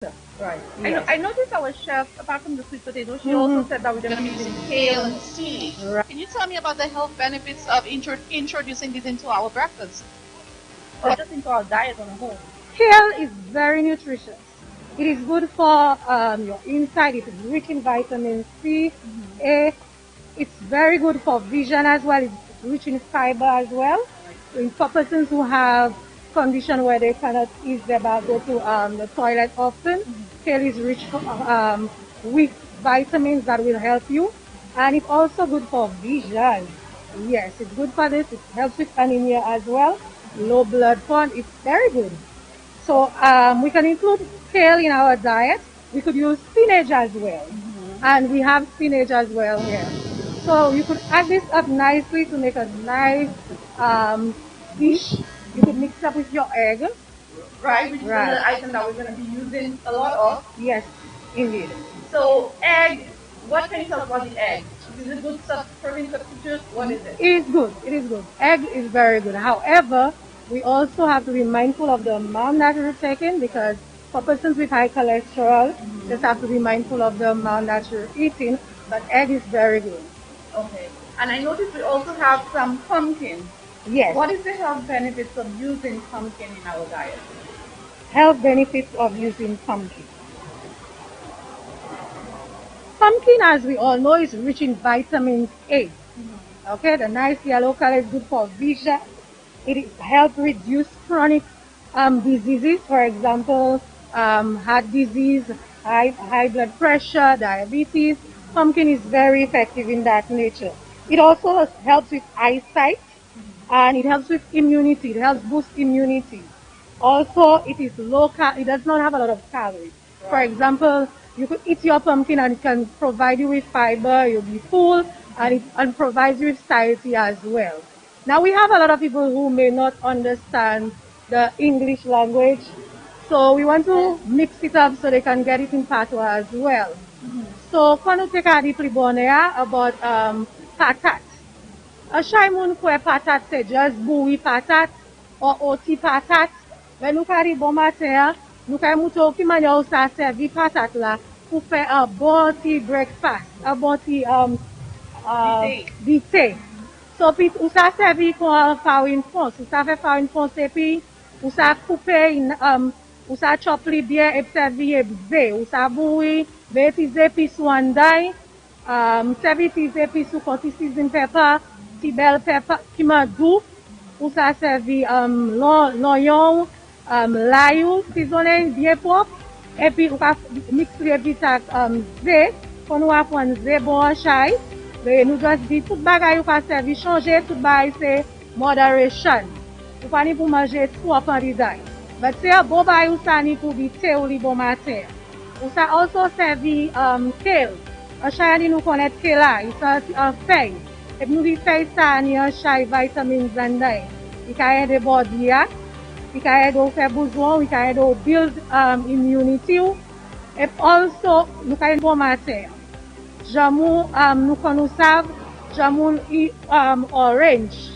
Right. Yes. I noticed our chef, apart from the sweet potato, she also said that we're going to be using kale and spinach. Right. Can you tell me about the health benefits of introducing this into our breakfast? Or just into our diet on a whole? Kale is very nutritious. It is good for your inside. It is rich in vitamin C, A. It's very good for vision as well. It's rich in fiber as well. For persons who have condition where they cannot easily go to the toilet often, kale is rich with vitamins that will help you. And it's also good for vision. Yes, it's good for this. It helps with anemia as well. Low blood count. It's very good. So we can include kale in our diet. We could use spinach as well. And we have spinach as well here. So you could add this up nicely to make a nice dish. You could mix up with your egg. Right, which is Right. another item that we're going to be using a lot of. Yes, indeed. So, egg, what can you tell us about the egg? Is it good protein substitute? What is it? It is good. It is good. Egg is very good. However, we also have to be mindful of the amount that we're taking because for persons with high cholesterol, just have to be mindful of the amount that you're eating. But egg is very good. Okay. And I noticed we also have some pumpkin. Yes. What is the health benefits of using pumpkin in our diet? Health benefits of using pumpkin. Pumpkin, as we all know, is rich in vitamin A. Okay, the nice yellow color is good for vision. It helps reduce chronic diseases, for example, heart disease, high blood pressure, diabetes. Pumpkin is very effective in that nature. It also helps with eyesight and it helps with immunity. It helps boost immunity. Also, it is it does not have a lot of calories. For example, you could eat your pumpkin and it can provide you with fiber, you'll be full, and it provides you with satiety as well. Now, we have a lot of people who may not understand the English language, so we want to mix it up so they can get it in patois as well. So, quand nous te dit plus bonne about patat. Chay moun kwe patat se just boui patat ou oti patat. Men nou ka ri bon maten ya, nou ka moutou ki manya ou sa servi patat la pou fe a bon ti breakfast, a bon ti dite. So pi ou sa servi kon farin fons, ou sa fe farin fons epi ou sa coupe ou sa chop li bien ep servi ep ze, ou sa boui, be ti ze pi sou anday, servi ti ze pi sou konti season pepper, ti bel pepper ki ma dou, ou sa servi l'oignon, l'ail seasoning bien propre, et puis ou ka mix li epi tak ze, kon ou apon ze bon an chay, nou just di tout bagay ou ka servi chanje, tout bagay se moderation. Ou pa ni pou manje trop an riday. But se a bon bagay ou sa ni pou bi te ou li bon matin. Ou sa also servi kale. An chay ni nou konet kale la, ou sa fey. Et nou di fey sa ni an chay vitamins an day. I ka ede body ya, i ka ede ou fe bouzon, i ka ede ou build immunity ou. Et also nou ka ede bon matin. Jamou nou kon nou sav, jamou orange.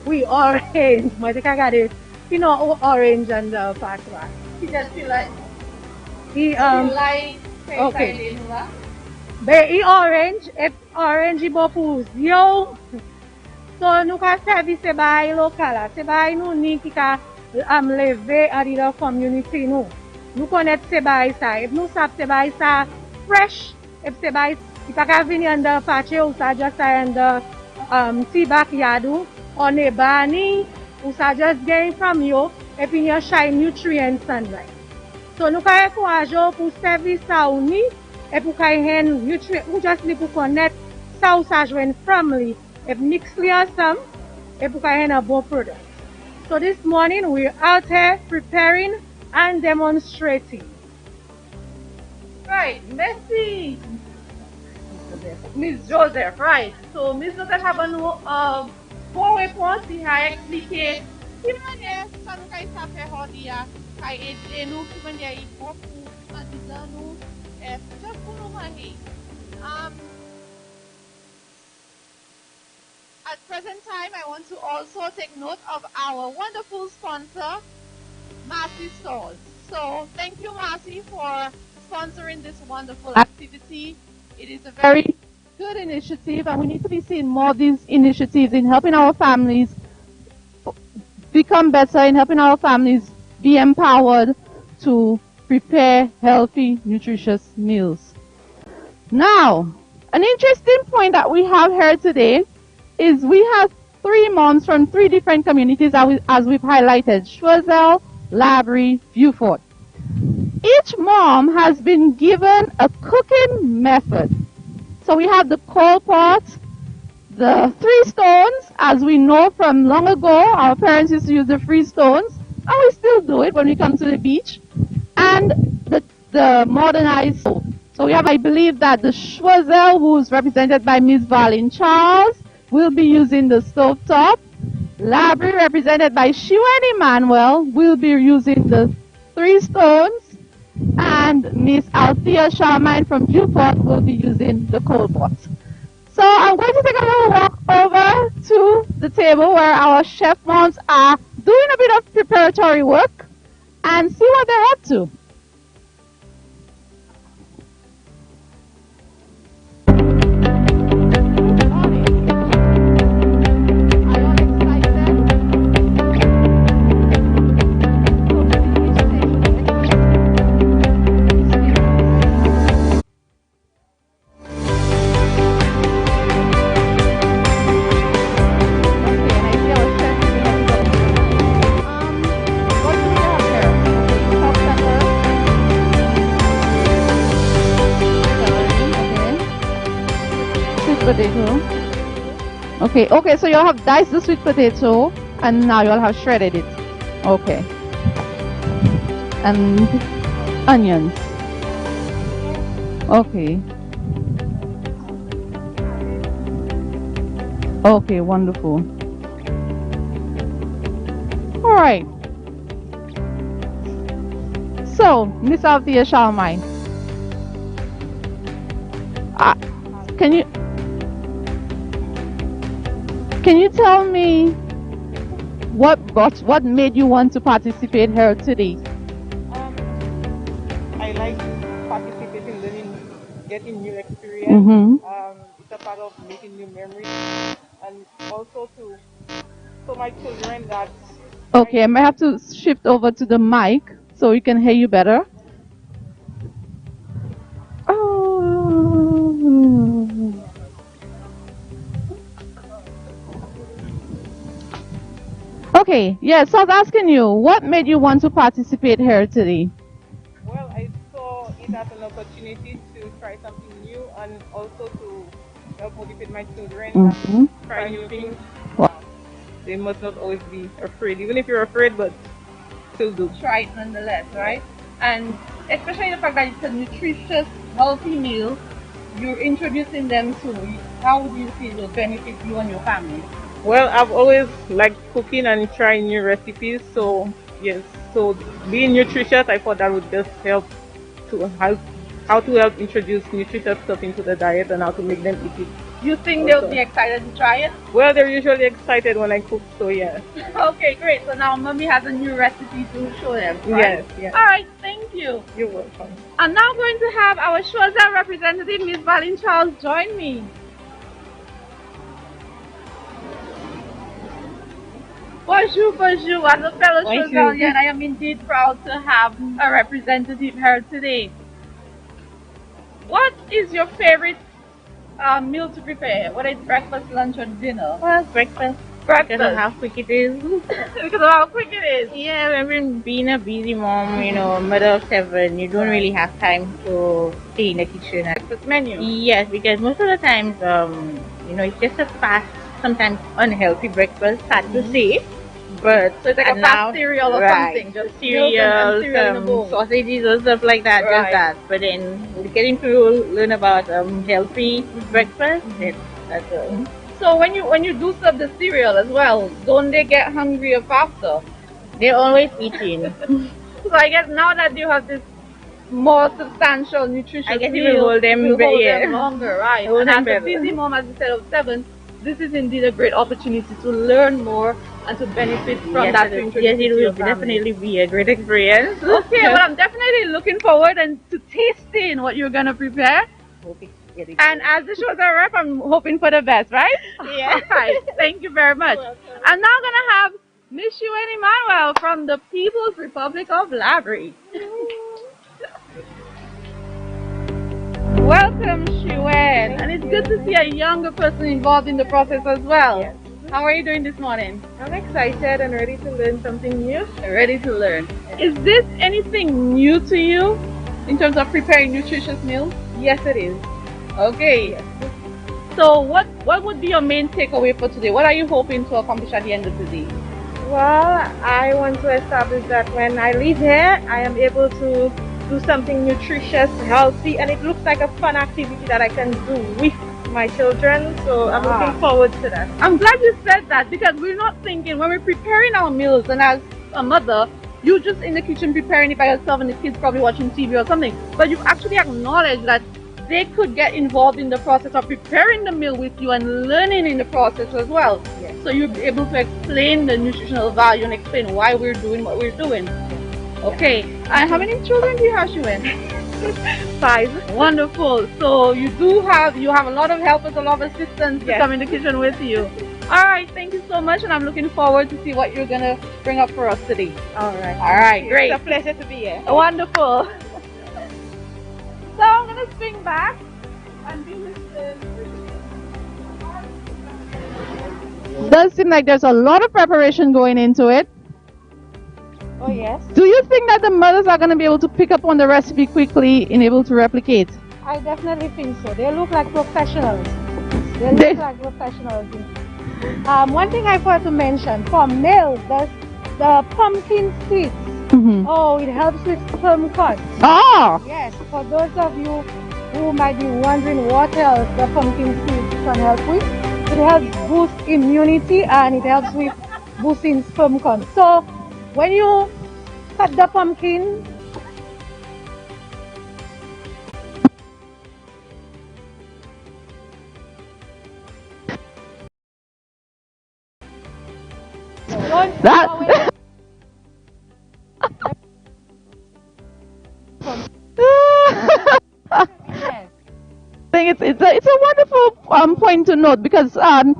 Oui, orange. Mwen te ka gade, you know, orange and patwa. He just feel like, Okay. Be i orange, et orange i bo pou yo. So nou ka servi se bay lokala. Se bay nou ni ki ka leve an di la community nou. Nou konet se bay sa. Ep nou sap se bay sa fresh. Ep se bay, i pa ka vini an da pache ou sa just an da ti backyard ou. On e bani, ou sa just gain from yo. Epi nye chay nutrients an like. So nou ka ekwajo pou servi sa ou ni. Et pou ka hen nutrient, ou just li pou konet sa ou sa jwen from li. Et mix li ansam, et pou ka hen a bon product. So this morning we're out here preparing and demonstrating. Right, merci. Miss Joseph, right. So Miss Joseph have nou 4 points si ha explike ki manye sa nou kay sa fe hodi ya, kay ede nou ki manye yi pokou anizan nou, just pou nou manye. At present time, I want to also take note of our wonderful sponsor, Marcy Stores. So thank you, Marcy, for sponsoring this wonderful activity. It is a very good initiative, and we need to be seeing more of these initiatives in helping our families become better, in helping our families be empowered to prepare healthy, nutritious meals. Now, an interesting point that we have here today is we have 3 moms from 3 different communities as we've highlighted: Choiseul, Laborie, Vieux Fort. Each mom has been given a cooking method. So we have the coal pot, the 3 stones, as we know from long ago, our parents used to use the 3 stones, and we still do it when we come to the beach, and the modernized stove. So we have, I believe that the Choiseul, who's represented by Ms. Valin Charles, will be using the stove top. Laborie, represented by Shiwen Emmanuel, will be using the 3 stones. And Miss Althea Charmaine from Vieux Fort will be using the coal pot. So I'm going to take a little walk over to the table where our chef moms are doing a bit of preparatory work and see what they're up to. Potato. Okay, so you'll have diced the sweet potato and now you'll have shredded it. Okay. And onions. Okay. Okay, wonderful. Alright. So, Miss Althea Charmaine. Can you tell me what made you want to participate here today? I like participating, learning, getting new experience. It's a part of making new memories, and also to my children that. Okay, I might have to shift over to the mic so we can hear you better. Okay, yes, so I was asking you, what made you want to participate here today? Well, I saw it as an opportunity to try something new and also to help motivate my children and try new things. They must not always be afraid, even if you're afraid, but still do. Try it nonetheless, right? And especially the fact that it's a nutritious, healthy meal, you're introducing them to. How do you feel will benefit you and your family? Well, I've always liked cooking and trying new recipes, so yes, so being nutritious, I thought that would just help to how to help introduce nutritious stuff into the diet and how to make them eat it. You think they'll be excited to try it? Well, they're usually excited when I cook, so yeah. Okay, great. So now Mommy has a new recipe to show them, right? Yes. All right, thank you. You're welcome. I'm now going to have our Choiseul representative, Ms. Valin Charles, join me. Bonjour. As a fellow Choiseulian, I am indeed proud to have a representative here today. What is your favorite meal to prepare, whether it's breakfast, lunch, or dinner? Well, breakfast. Because of how quick it is. Because of how quick it is. Yeah, I mean, being a busy mom, mother of 7, you don't really have time to stay in the kitchen. Breakfast menu. Yes, because most of the times, it's just a fast, sometimes unhealthy breakfast, sad to say. But so it's like a fast cereal or something, just cereal, sausages or stuff like that, just that. But then getting to learn about healthy breakfast, that's all. So when you do serve the cereal as well, don't they get hungrier faster? They're always eating. So I guess now that you have this more substantial nutritious I guess meal, you will hold them longer, right? And as a busy mom, as you said, of 7, this is indeed a great opportunity to learn more and to benefit from Yes, that. it To is. introduce Yes, it it to your will family. definitely be a great experience. Okay, well, I'm definitely looking forward and to tasting what you're gonna prepare. And as the show's a wrap, I'm hoping for the best, right? Yeah. Right. Thank you very much. I'm now gonna have Miss Yuen Emmanuel from the People's Republic of Laborie. Welcome, Shuen. And it's good to see a younger person involved in the process as well. Yes. How are you doing this morning? I'm excited and ready to learn something new. Ready to learn. Is this anything new to you in terms of preparing nutritious meals? Yes, it is. Okay. So what would be your main takeaway for today? What are you hoping to accomplish at the end of the day? Well, I want to establish that when I leave here, I am able to do something nutritious, healthy, and it looks like a fun activity that I can do with my children. So I'm looking forward to that. I'm glad you said that because we're not thinking when we're preparing our meals and as a mother, you just in the kitchen preparing it by yourself and the kids probably watching TV or something. But you actually acknowledge that they could get involved in the process of preparing the meal with you and learning in the process as well. Yes. So you'll be able to explain the nutritional value and explain why we're doing what we're doing. Okay. And how many children do you have, Shuen? 5. Wonderful. So you have a lot of helpers, a lot of assistants to Yes. come in the kitchen with you. All right. Thank you so much, and I'm looking forward to see what you're gonna bring up for us today. All right. All right. Great. It's a pleasure to be here. Wonderful. So I'm gonna swing back and be with Does seem like there's a lot of preparation going into it. Oh, yes. Do you think that the mothers are going to be able to pick up on the recipe quickly and able to replicate? I definitely think so. They look like professionals. They They- look like professionals. One thing I forgot to mention, for males, the pumpkin seeds. Mm-hmm. Oh, it helps with sperm count. Oh, Yes, for those of you who might be wondering what else the pumpkin seeds can help with, it helps boost immunity and it helps with boosting sperm count. So when you cut the pumpkin, don't that. away yes. I think it's a wonderful point to note because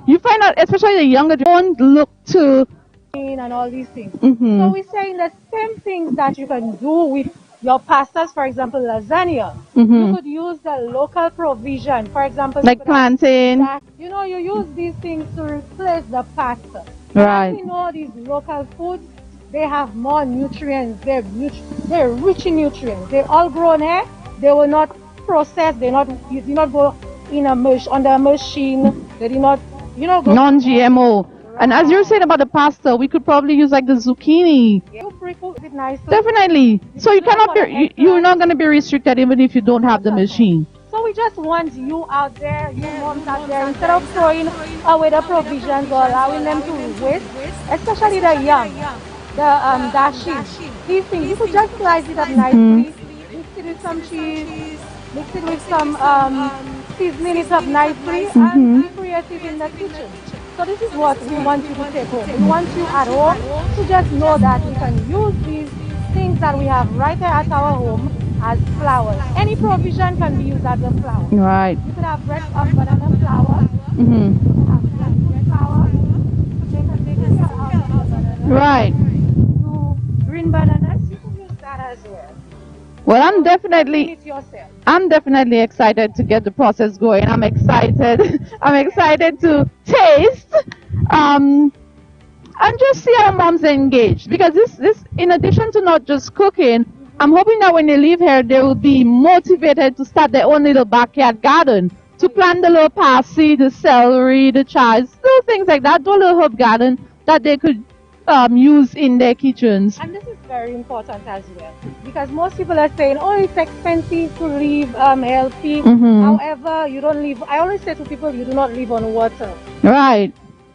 you find out, especially the younger, don't look to. And all these things. Mm-hmm. So we're saying the same things that you can do with your pastas, for example, lasagna. Mm-hmm. You could use the local provision. For example, Like you could have plantain. that- you know, you use these things to replace the pasta. Right. As we know, these local foods, they have more nutrients. They're rich in nutrients. They're all grown here. They were not processed. You do not go in under a machine. They do not, go Non-GMO. And as you're saying about the pasta, we could probably use like the zucchini. You pre-cook it nicely. Definitely. So you cannot be, you're not going to be restricted even if you don't have the machine. So we just want you out there, you moms out there, instead of throwing away the provisions or allowing them to waste, especially the young, the dashes, these things, you could just slice it up nicely, mix it with some cheese, mix it with some seasoning it up nicely, and be creative in the kitchen. So this is what we want you to take home. We want you at home to just know that we can use these things that we have right there at our home as flours. Any provision can be used as a flour. Right. You could have banana flour. Mm-hmm. You could have bread flour. They can banana. Right. Green bananas, you can use that as well. Well, I'm Clean definitely it yourself. excited to get the process going. I'm excited. I'm excited to taste. And just see our moms engaged because this in addition to not just cooking, I'm hoping that when they leave here they will be motivated to start their own little backyard garden, to plant the little parsley, the celery, the chives, little things like that, do a little herb garden that they could use in their kitchens. And this is very important as well because most people are saying, oh, it's expensive to live healthy. However, you don't live, I always say to people, you do not live on water. Right.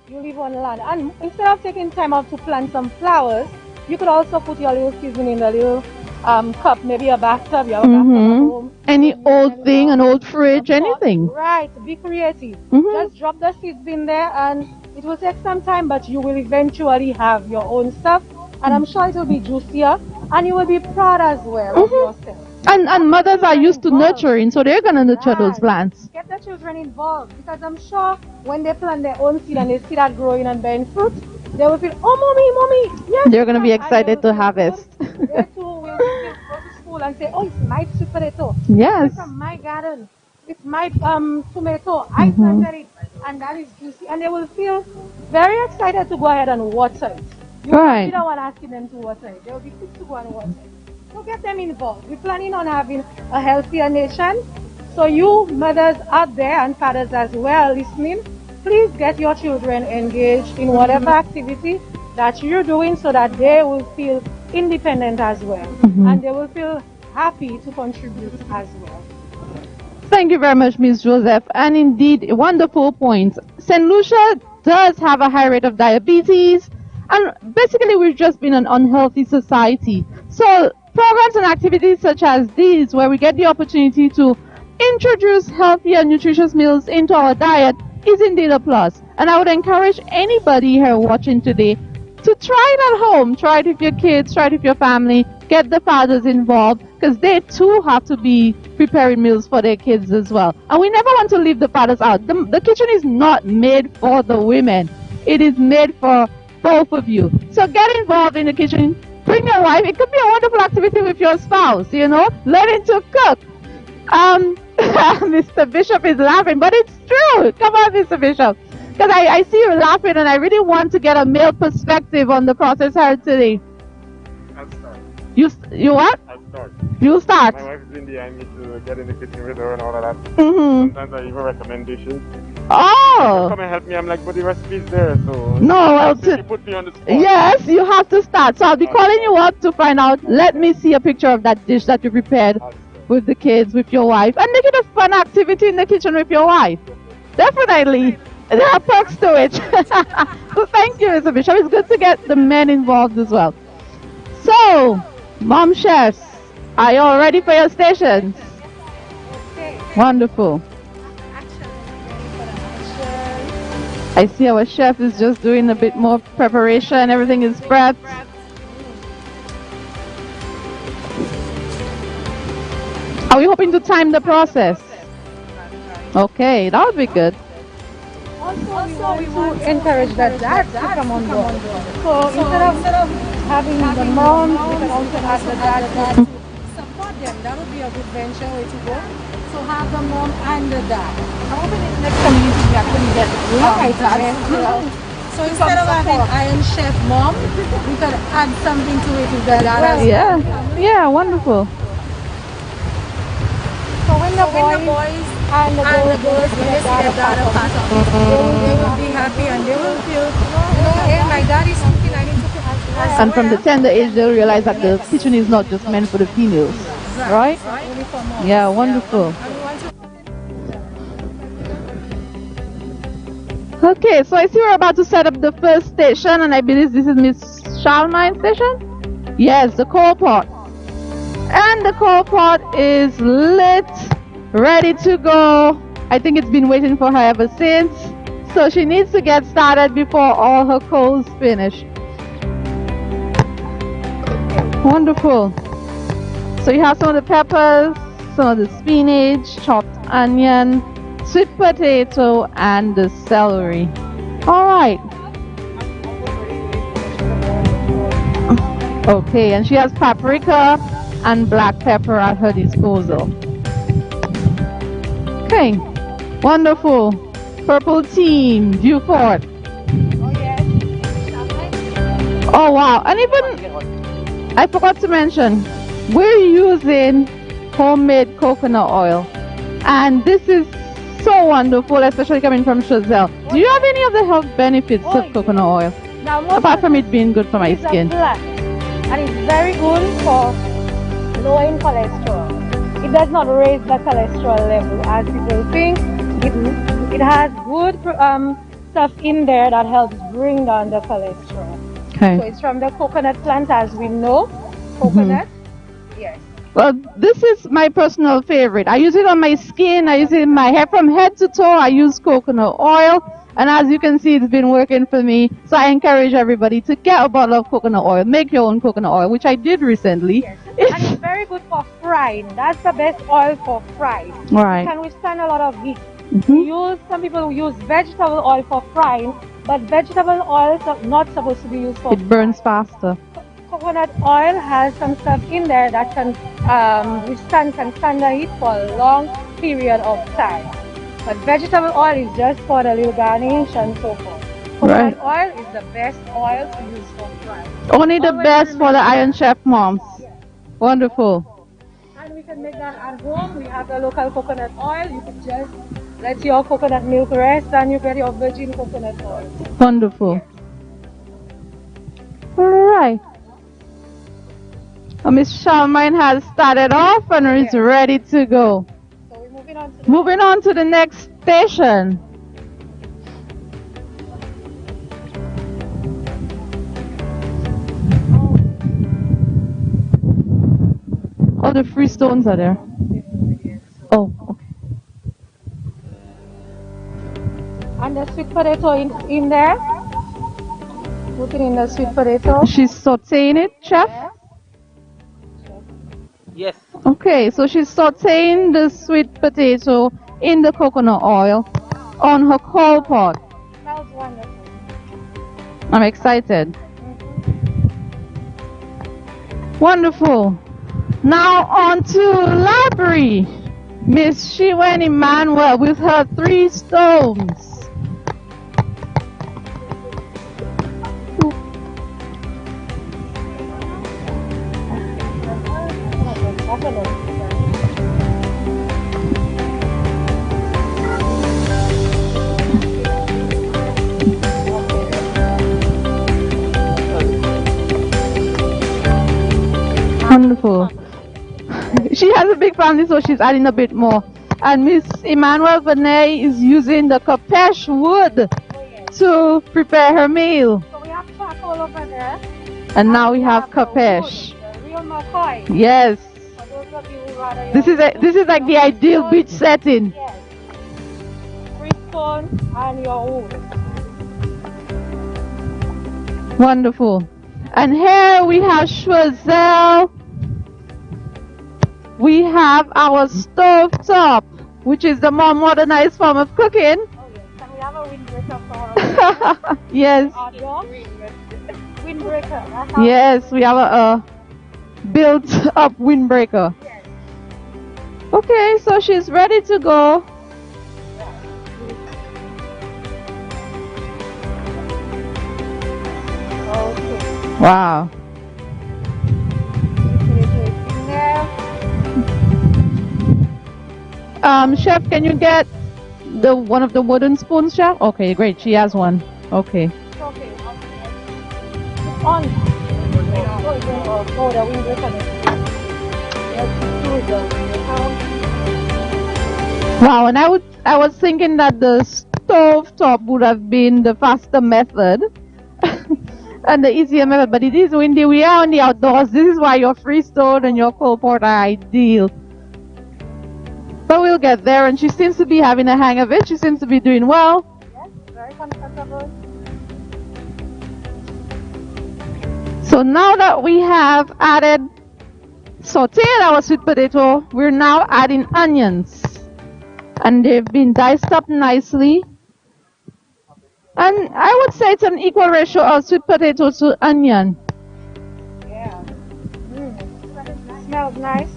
You live on land. And instead of taking time out to plant some flowers, you could also put your little seasoning in a little cup, maybe a bathtub, you have a bathtub at home. Any old thing, an old fridge, anything. Right, be creative. Mhm. Just drop the seeds in there and It will take some time, but you will eventually have your own stuff. And I'm sure it will be juicier. And you will be proud as well of yourself. And mothers are used to nurturing, so they're going to nurture those plants. Get the children involved, because I'm sure when they plant their own seed and they see that growing and bearing fruit, they will feel, oh, mommy, yes. They're going to be excited to harvest. They too will go to school and say, oh, it's my sweet potato. Yes. It's from my garden. It's my tomato. I planted it, and that is juicy. And they will feel very excited to go ahead and water it. You won't be the one asking them to water it. They will be quick to go and water it. So get them involved. We're planning on having a healthier nation. So you mothers out there and fathers as well listening, please get your children engaged in whatever activity that you're doing so that they will feel independent as well. And they will feel happy to contribute as well. Thank you very much, Ms. Joseph. And indeed, wonderful points. St. Lucia does have a high rate of diabetes. And basically, we've just been an unhealthy society. So programs and activities such as these, where we get the opportunity to introduce healthy and nutritious meals into our diet, is indeed a plus. And I would encourage anybody here watching today to try it at home. Try it with your kids, try it with your family, get the fathers involved, because they too have to be preparing meals for their kids as well. And we never want to leave the fathers out. The kitchen is not made for the women. It is made for both of you. So get involved in the kitchen. Bring your wife. It could be a wonderful activity with your spouse, learning to cook. Mr. Bishop is laughing, but it's true. Come on, Mr. Bishop. Because I see you laughing, and I really want to get a male perspective on the process here today. I'll start. You what? I'll start. You start. My wife is in behind me to get in the kitchen with her and all of that. Sometimes I even recommend dishes. Oh. Come and help me. I'm like, but the recipe's there, so. No, well, you put me on the spot. yes, you have to start. So I'll be calling you up to find out. Let me see a picture of that dish that you prepared with the kids, with your wife, and make it a fun activity in the kitchen with your wife. Definitely. There are perks to it. So thank you, Mr. Bishop. It's good to get the men involved as well. So, mom chefs, are you all ready for your stations? Wonderful. I see our chef is just doing a bit more preparation. Everything is prepped. Are we hoping to time the process? Okay, that would be good. Also, we want to encourage the dads to come on board. So instead of having the moms, we can also ask the dads to support them. That would be a good venture way to go. So have the mom and the dad. I'm hoping in the next community we actually get dads. So instead of having Iron Chef mom, we could add something to it with the dad. Yeah, wonderful. So when the boys and the girls will see their dad a part of it, they will be happy and they will feel, hey, my dad is something I need to do. And from the tender age, they'll realize that the kitchen is not just meant for the females, right? Yeah, wonderful. Okay, so I see we're about to set up the first station, and I believe this is Miss Charlemagne's station? Yes, the coal pot. And the coal pot is lit, ready to go. I think it's been waiting for her ever since. So she needs to get started before all her coals finish. Wonderful. So you have some of the peppers, some of the spinach, chopped onion, sweet potato, and the celery. All right. Okay, and she has paprika and black pepper at her disposal. Okay, wonderful. Purple team, Viewport. Oh wow, and even, I forgot to mention, we're using homemade coconut oil. And this is so wonderful, especially coming from Chazelle. Do you have any of the health benefits of coconut oil? Apart from it being good for my skin. And it's very good for lowering cholesterol. It does not raise the cholesterol level as people think. It has good stuff in there that helps bring down the cholesterol. Okay. So it's from the coconut plant, as we know. Coconut. Yes. Well, this is my personal favorite. I use it on my skin. I use it in my hair. From head to toe, I use coconut oil. And as you can see, it's been working for me. So I encourage everybody to get a bottle of coconut oil. Make your own coconut oil, which I did recently. Yes. And it's very good for frying. That's the best oil for frying. Right. It can withstand a lot of heat. Some people use vegetable oil for frying, but vegetable oils are not supposed to be used for It burns faster. Coconut oil has some stuff in there that can stand the heat for a long period of time. But vegetable oil is just for the little garnish and so forth. Coconut oil is the best oil to use for frying. Only the best for the Iron Chef moms. Yes. Wonderful. And we can make that at home. We have the local coconut oil. You could just let your coconut milk rest and you get your virgin coconut oil. Wonderful. Yes. All right. Miss Charlemagne has started off and is ready to go. So we're moving on to the next station. Oh, the free stones are there. Oh, okay. And the sweet potato in there. Putting in the sweet potato. She's sauteing it, Chef? Yes. Okay, so she's sauteing the sweet potato in the coconut oil on her coal pot. Smells wonderful. I'm excited. Wonderful. Now on to library. Miss Shiwen Emmanuel with her 3 stones. Wonderful. She has a big family, so she's adding a bit more. And Miss Emmanuel Vinay is using the Kapesh wood to prepare her meal. So we have charcoal over there. And now we have Kapesh. Real McCoy. Yes. For those of you who rather This is like the ideal beach setting. Yes. Free stone and your wood. Wonderful. And here we have Schwazel. We have our stove top, which is the more modernized form of cooking. Oh yes, and we have a windbreaker for our yes. Windbreaker. Yes, we have a built-up windbreaker. Yes. Okay, so she's ready to go. Okay. Wow. Chef, can you get one of the wooden spoons, Chef? Okay, great. She has one. Okay. Okay. It's on. Oh, the windbreaker. Wow, and I was thinking that the stove top would have been the faster method and the easier method, but it is windy. We are on the outdoors. This is why your freestone and your coal pot are ideal. But we'll get there, and she seems to be having a hang of it. She seems to be doing well. Yes, very comfortable. So now that we have sauteed our sweet potato, we're now adding onions. And they've been diced up nicely. And I would say it's an equal ratio of sweet potato to onion. Yeah. Smells nice.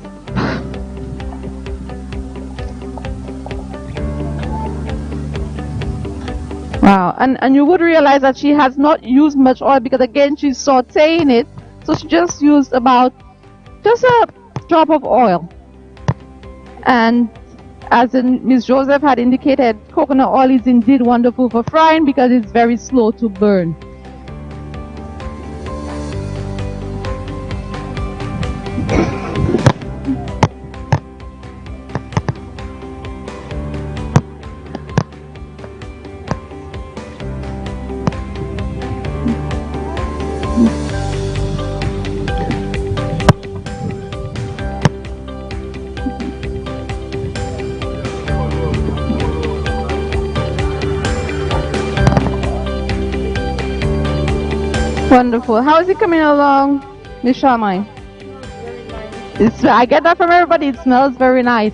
Wow, and you would realize that she has not used much oil because again she's sauteing it, so she just used just a drop of oil. And as Ms. Joseph had indicated, coconut oil is indeed wonderful for frying because it's very slow to burn. Wonderful. How is it coming along, Miss Charmaine? I get that from everybody. It smells very nice.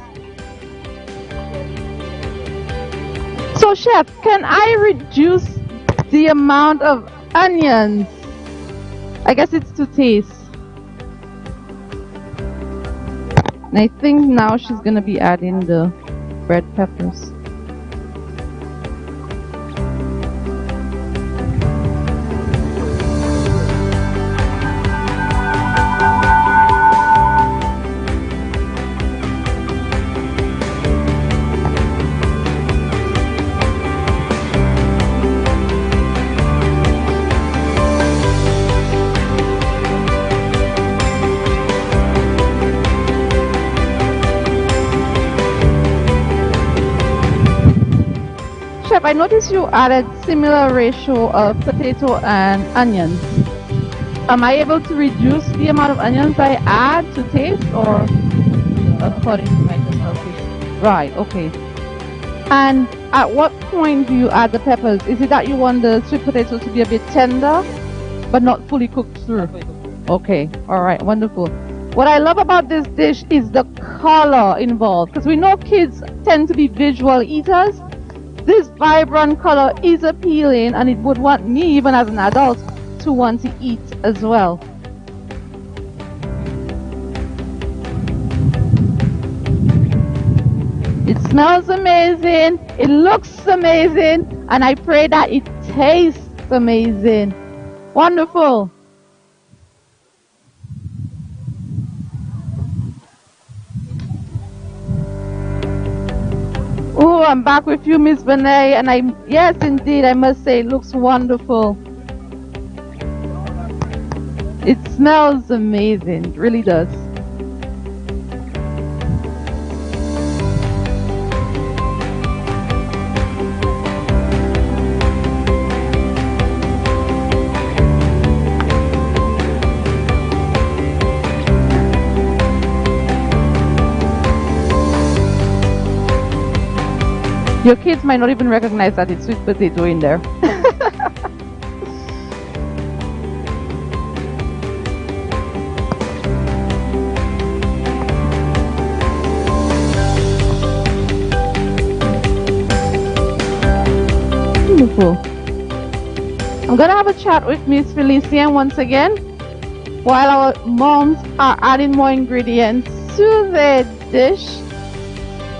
So, chef, can I reduce the amount of onions? I guess it's to taste. And I think now she's gonna be adding the red peppers. Chef, I noticed you added similar ratio of potato and onions. Am I able to reduce the amount of onions I add to taste, or according to my personal taste? Right, okay. And at what point do you add the peppers? Is it that you want the sweet potato to be a bit tender, but not fully cooked through? Okay, all right, wonderful. What I love about this dish is the color involved, because we know kids tend to be visual eaters. This vibrant color is appealing, and it would want me, even as an adult, to want to eat as well. It smells amazing, it looks amazing, and I pray that it tastes amazing. Wonderful. Oh, I'm back with you, Miss Benet, and yes, indeed, I must say, it looks wonderful. It smells amazing, it really does. Your kids might not even recognize that it's sweet potato in there. Wonderful. I'm gonna have a chat with Miss Felician once again while our moms are adding more ingredients to the dish.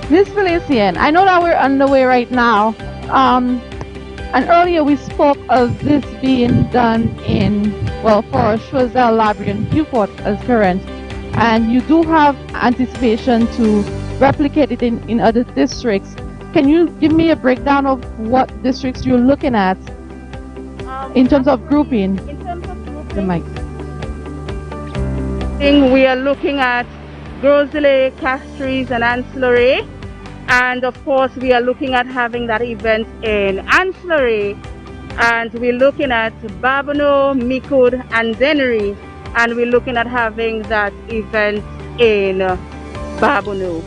Miss Felician, I know that we're underway right now, and earlier we spoke of this being done in, well, for Choiseul Library in Beaufort as current, and you do have anticipation to replicate it in other districts. Can you give me a breakdown of what districts you're looking at in terms of grouping? In terms of grouping, The mic. we are looking at Gros Islet, Castries, and Ancillary. And of course, we are looking at having that event in Ancillary. And we're looking at Babonneau, Micoud, and Dennery. And we're looking at having that event in Babonneau.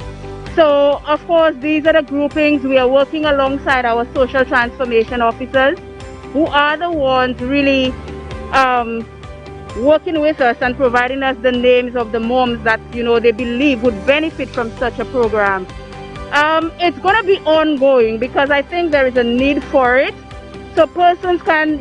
So, of course, these are the groupings. We are working alongside our social transformation officers, who are the ones really working with us and providing us the names of the moms that, they believe would benefit from such a program. It's going to be ongoing because I think there is a need for it. So persons can,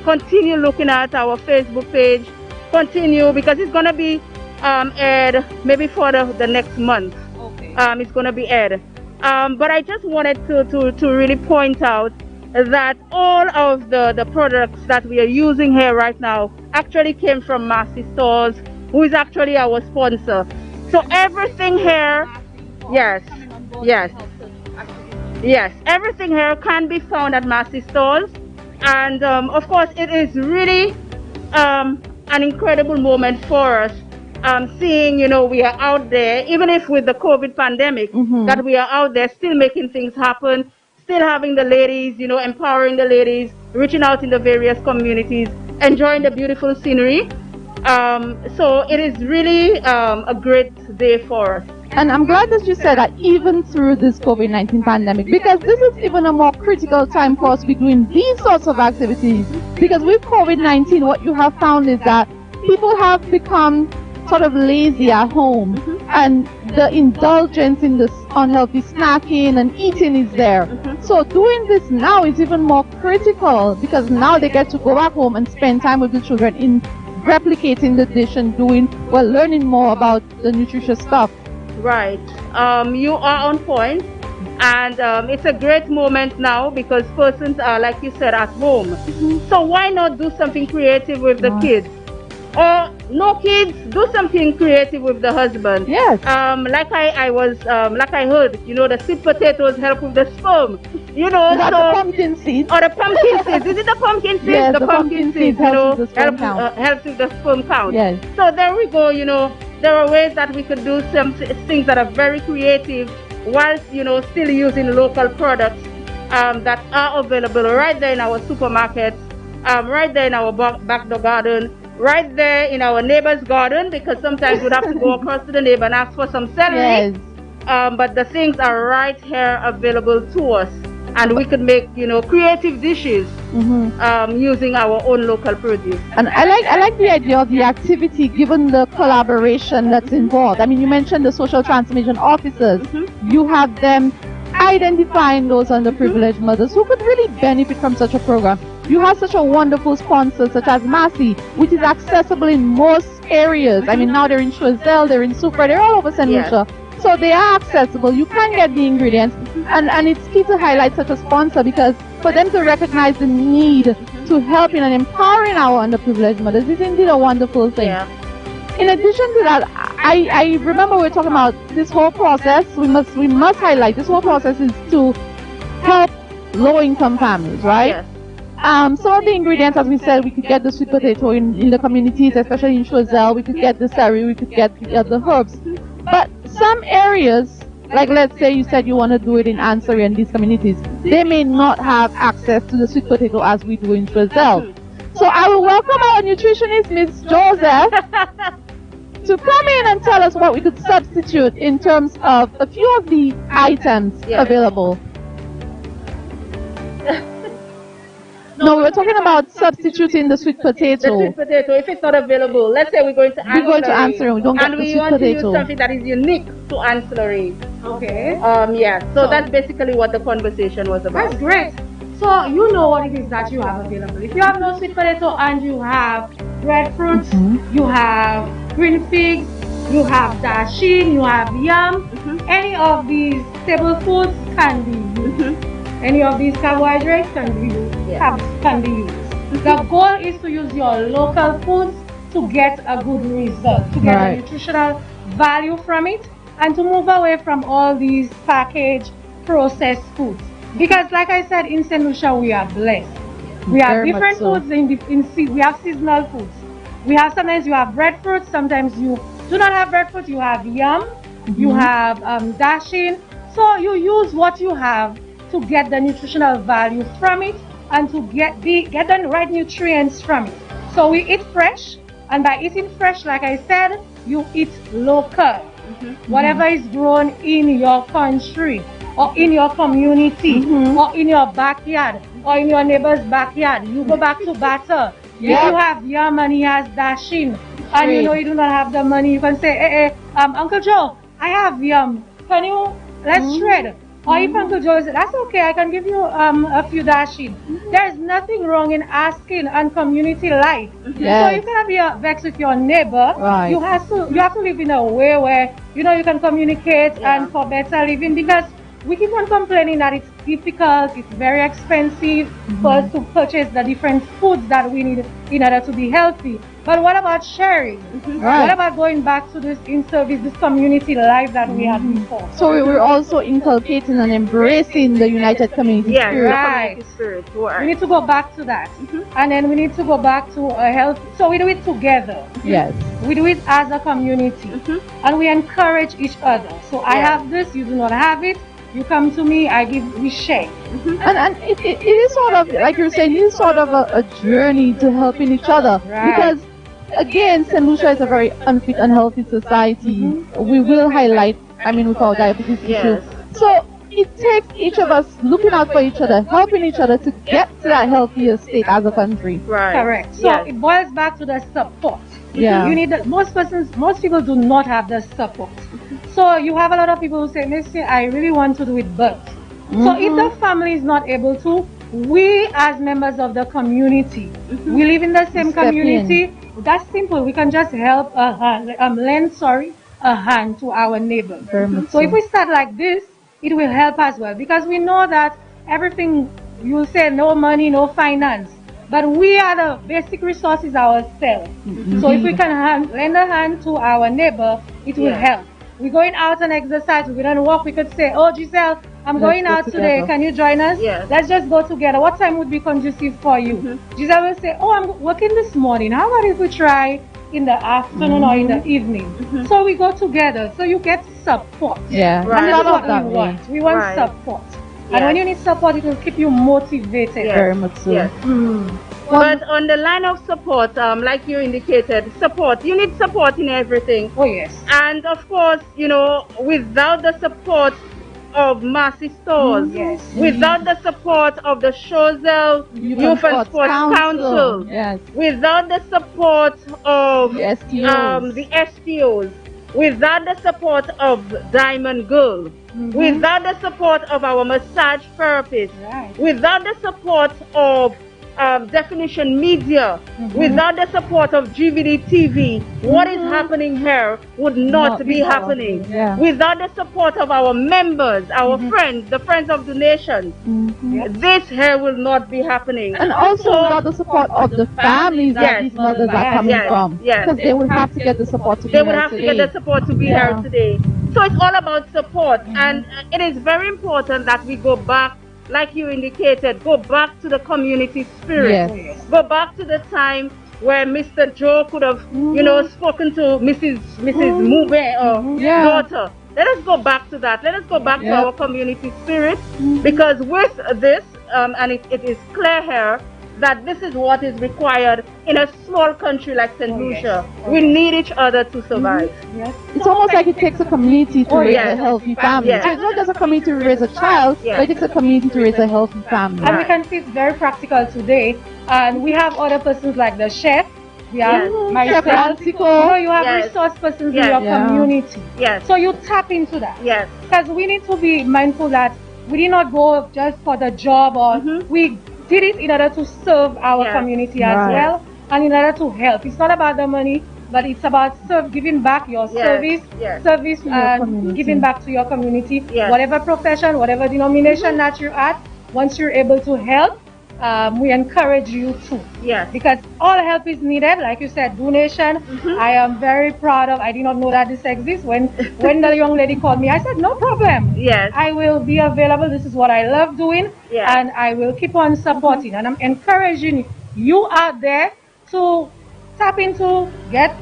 continue looking at our Facebook page, continue, because it's going to be aired maybe for the next month. Okay. It's going to be aired. But I just wanted to really point out that all of the products that we are using here right now actually came from Massy Stores, who is actually our sponsor. So everything here, yes, everything here can be found at Massy Stores. And of course, it is really an incredible moment for us, seeing, we are out there, even if with the COVID pandemic, that we are out there still making things happen, still having the ladies, empowering the ladies, reaching out in the various communities, enjoying the beautiful scenery. So it is really a great day for us. And I'm glad that you said that even through this COVID-19 pandemic, because this is even a more critical time for us to be doing these sorts of activities. Because with COVID-19, what you have found is that people have become sort of lazy at home, and the indulgence in this unhealthy snacking and eating is there. So doing this now is even more critical, because now they get to go back home and spend time with the children in replicating the dish and learning more about the nutritious stuff. Right. You are on point. And it's a great moment now because persons are, like you said, at home. So why not do something creative with the kids? Or no kids, do something creative with the husband. Yes. Like I heard, the sweet potatoes help with the sperm. The pumpkin seeds. Or the pumpkin seeds. Is it the pumpkin seeds? Yes, the pumpkin seeds, helps with the sperm count. Helps with the sperm count. Yes. So there we go, there are ways that we could do some things that are very creative whilst, still using local products that are available right there in our supermarkets, right there in our back door garden, right there in our neighbor's garden, because sometimes we'd have to go across to the neighbor and ask for some celery. Yes. But the things are right here available to us, and we could make creative dishes using our own local produce. And I like the idea of the activity, given the collaboration that's involved. I mean, you mentioned the social transformation officers. You have them identifying those underprivileged mothers who could really benefit from such a program. You have such a wonderful sponsor such as Massy, which is accessible in most areas. I mean, now they're in Choiseul, they're in Super, they're all over St. Lucia. So they are accessible. You can get the ingredients. And it's key to highlight such a sponsor, because for them to recognize the need to help in and empowering our underprivileged mothers is indeed a wonderful thing. In addition to that, I remember we were talking about this whole process. We must highlight this whole process is to help low-income families, right? Some of the ingredients, as we said, we could get the sweet potato in the communities, especially in Choiseul. We could get the celery, we could get the herbs. But some areas, like let's say you said you want to do it in Ansari and these communities, they may not have access to the sweet potato as we do in Choiseul. So I will welcome our nutritionist, Ms. Joseph, to come in and tell us what we could substitute in terms of a few of the items available. No, we were talking about substituting the sweet potato. The sweet potato, if it's not available, let's say we're going to Ansari. We're going to Ansari, we don't get the sweet potato. And we want to use something that is unique to Ansari. Okay. So that's basically what the conversation was about. That's great. So you know what it is that you have available. If you have no sweet potato and you have breadfruits, you have green figs, you have dashin, you have yam, any of these staple foods can be used. Any of these carbohydrates can be used. Can be used. The goal is to use your local foods to get a good result, to get a nutritional value from it, and to move away from all these packaged processed foods. Because like I said, in St. Lucia we are blessed. We have different foods we have seasonal foods. We have sometimes you have breadfruit, sometimes you do not have breadfruit, you have yam, you have dashin. So you use what you have to get the nutritional value from it and to get the right nutrients from it. So we eat fresh, and by eating fresh, like I said, you eat local. Whatever is grown in your country or in your community or in your backyard or in your neighbor's backyard, you go back to batter. If you have yam and he has dashin and you do not have the money, you can say, Uncle Joe, I have yam. Can you, let's trade. Or if Uncle Joe said, that's okay, I can give you a few dashin. There's nothing wrong in asking and community life. So you cannot be vexed with your neighbor. You have to live in a way where you can communicate and for better living, because we keep on complaining that it's difficult, it's very expensive for us to purchase the different foods that we need in order to be healthy. But what about sharing? What about going back to this in-service, this community life that we had before? So we're also inculcating and embracing the United Community Spirit. We need to go back to that. And then we need to go back to a health. So we do it together. Yes. We do it as a community. And we encourage each other. So I have this, you do not have it. You come to me, we share. And it is sort of, like you're saying, it is sort of a journey to helping each other. Because again, St. Lucia is a very unfit, unhealthy society. We will highlight, with our diabetes issue. So it takes each of us looking out for each other, helping each other to get to that healthier state as a country. Right. Correct. So it boils back to the support. Yeah. You need most people do not have the support. So you have a lot of people who say, Missy, I really want to do it, but. So if the family is not able to, we as members of the community, we live in the same community. That's simple. We can just help lend a hand to our neighbor. So if we start like this, it will help as well, because we know that everything, you will say no money, no finance, but we are the basic resources ourselves. So if we can lend a hand to our neighbor, it will help. We're going out and exercise, we don't walk, we could say, oh Giselle, I'm going out today, can you join us? Let's just go together. What time would be conducive for you? Giselle will say, oh, I'm working this morning, how about if we try in the afternoon or in the evening? So we go together, so you get support. Yeah, And that's what we want. We want support. And when you need support, it will keep you motivated. Very much so. But on the line of support, like you indicated, you need support in everything. Oh yes. And of course, without the support of Massey Stores, without the support of the Choiseul Youth and Sports Council, without the support of the STOs, without the support of Diamond Girl, without the support of our massage therapist, without the support of Definition Media, without the support of GVD TV, what is happening here would not be happening. Without the support of our members, our friends, the Friends of the Nation, this here will not be happening. And also without the support of the families that these mothers are coming from. Because they will have to get the support to be here today. They will have to get the support to be here today. So it's all about support, and it is very important that we go back, like you indicated, go back to the community spirit. Go back to the time where Mr. Joe could have, spoken to Mrs. Mube or daughter. Let us go back to that. Let us go back to our community spirit, because with this, and it is clear here that this is what is required in a small country like St. Lucia. We need each other to survive. It's almost like it takes a community to raise a healthy family. So it's not just a community to raise a child, but it takes a community to raise a healthy family. And we can see it's very practical today. And we have other persons like the chef. We have myself. You have resource persons in your community. So you tap into that. Because we need to be mindful that we did not go just for the job, or we did it in order to serve our community as well, and in order to help. It's not about the money, but it's about giving back your service and giving back to your community, whatever profession, whatever denomination that you're at. Once you're able to help, we encourage you to. Because all help is needed. Like you said, donation. I am very proud of. I did not know that this exists. When the young lady called me, I said, no problem. I will be available. This is what I love doing, and I will keep on supporting. And I'm encouraging you out there to tap into, get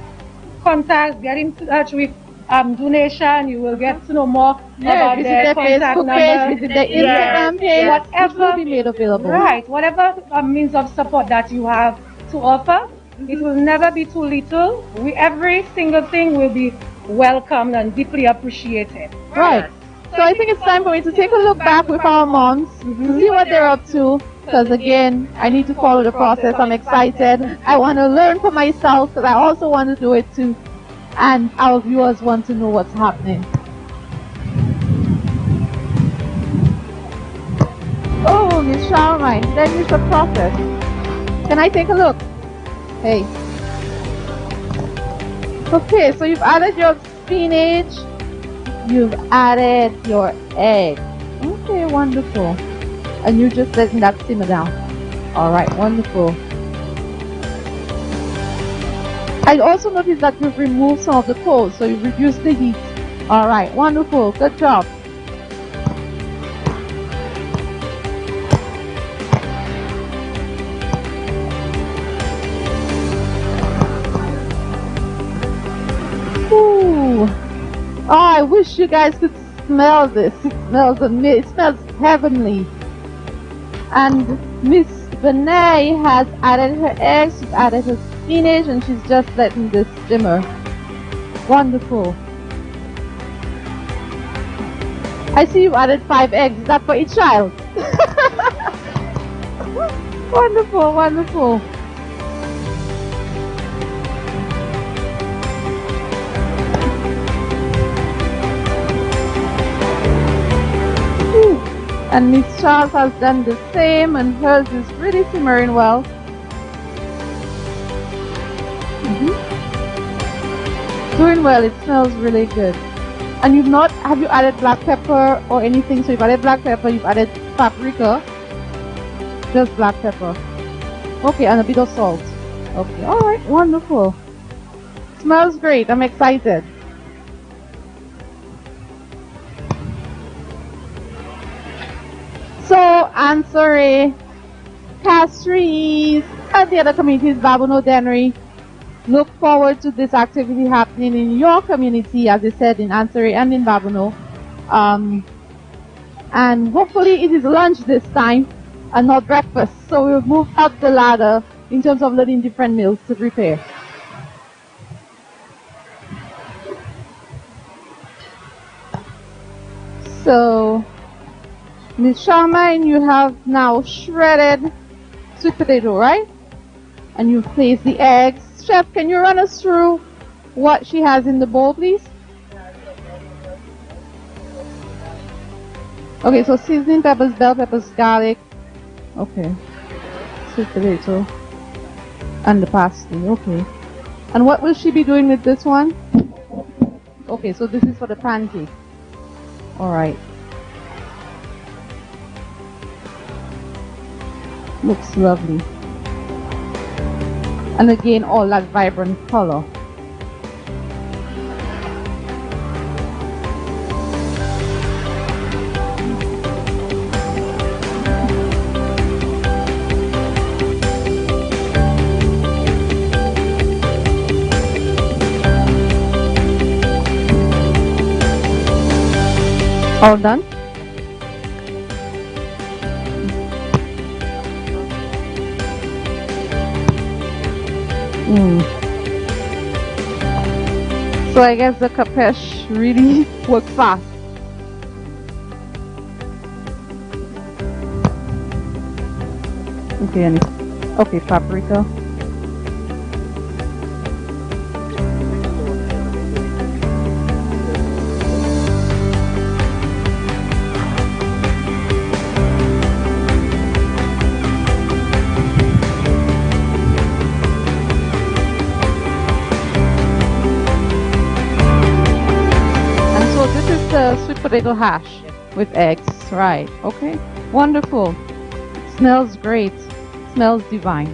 contact, get in touch with donation. You will get to know more about their contact number, visit the Instagram page, whatever will be made available. Whatever means of support that you have to offer, it will never be too little. Every single thing will be welcomed and deeply appreciated. So I think it's time for me to take a look back with our moms, to see what they're up to. Because again, I need to follow the process. I'm excited. I want to learn for myself, because I also want to do it too. And our viewers want to know what's happening. Oh, Miss Charmaine, then use the process. Can I take a look? Hey. Okay, so you've added your spinach. You've added your egg. Okay, wonderful. And you're just letting that simmer down. Alright, wonderful. I also noticed that you've removed some of the coals, so you've reduced the heat. Alright, wonderful. Good job. Ooh. Oh, I wish you guys could smell this. It smells amazing. It smells heavenly. And Miss Benet has added her eggs, she's added her spinach, and she's just letting this simmer. Wonderful. I see you added 5 eggs. Is that for each child? Wonderful, wonderful. And Miss Charles has done the same, and hers is really simmering well. Doing well. It smells really good. And have you added black pepper or anything? So you've added black pepper, you've added paprika, just black pepper. Okay, and a bit of salt. Okay, alright, wonderful. Smells great. I'm excited. So, Ansari, Castries, and the other communities, Babono, Dennery, look forward to this activity happening in your community, as I said, in Ansari and in Babono. And hopefully it is lunch this time and not breakfast. So we'll move up the ladder in terms of learning different meals to prepare. So, Ms. Charmaine, you have now shredded sweet potato, right? And you've placed the eggs. Chef, can you run us through what she has in the bowl, please? Okay, so seasoning peppers, bell peppers, garlic. Okay. Sweet potato. And the parsley, okay. And what will she be doing with this one? Okay, so this is for the pancake. Alright. Looks lovely. And again, all that vibrant color. All done? So I guess the capesh really works fast. Okay, okay, paprika. Sweet potato hash with eggs, right? Okay, wonderful. It smells great. It smells divine.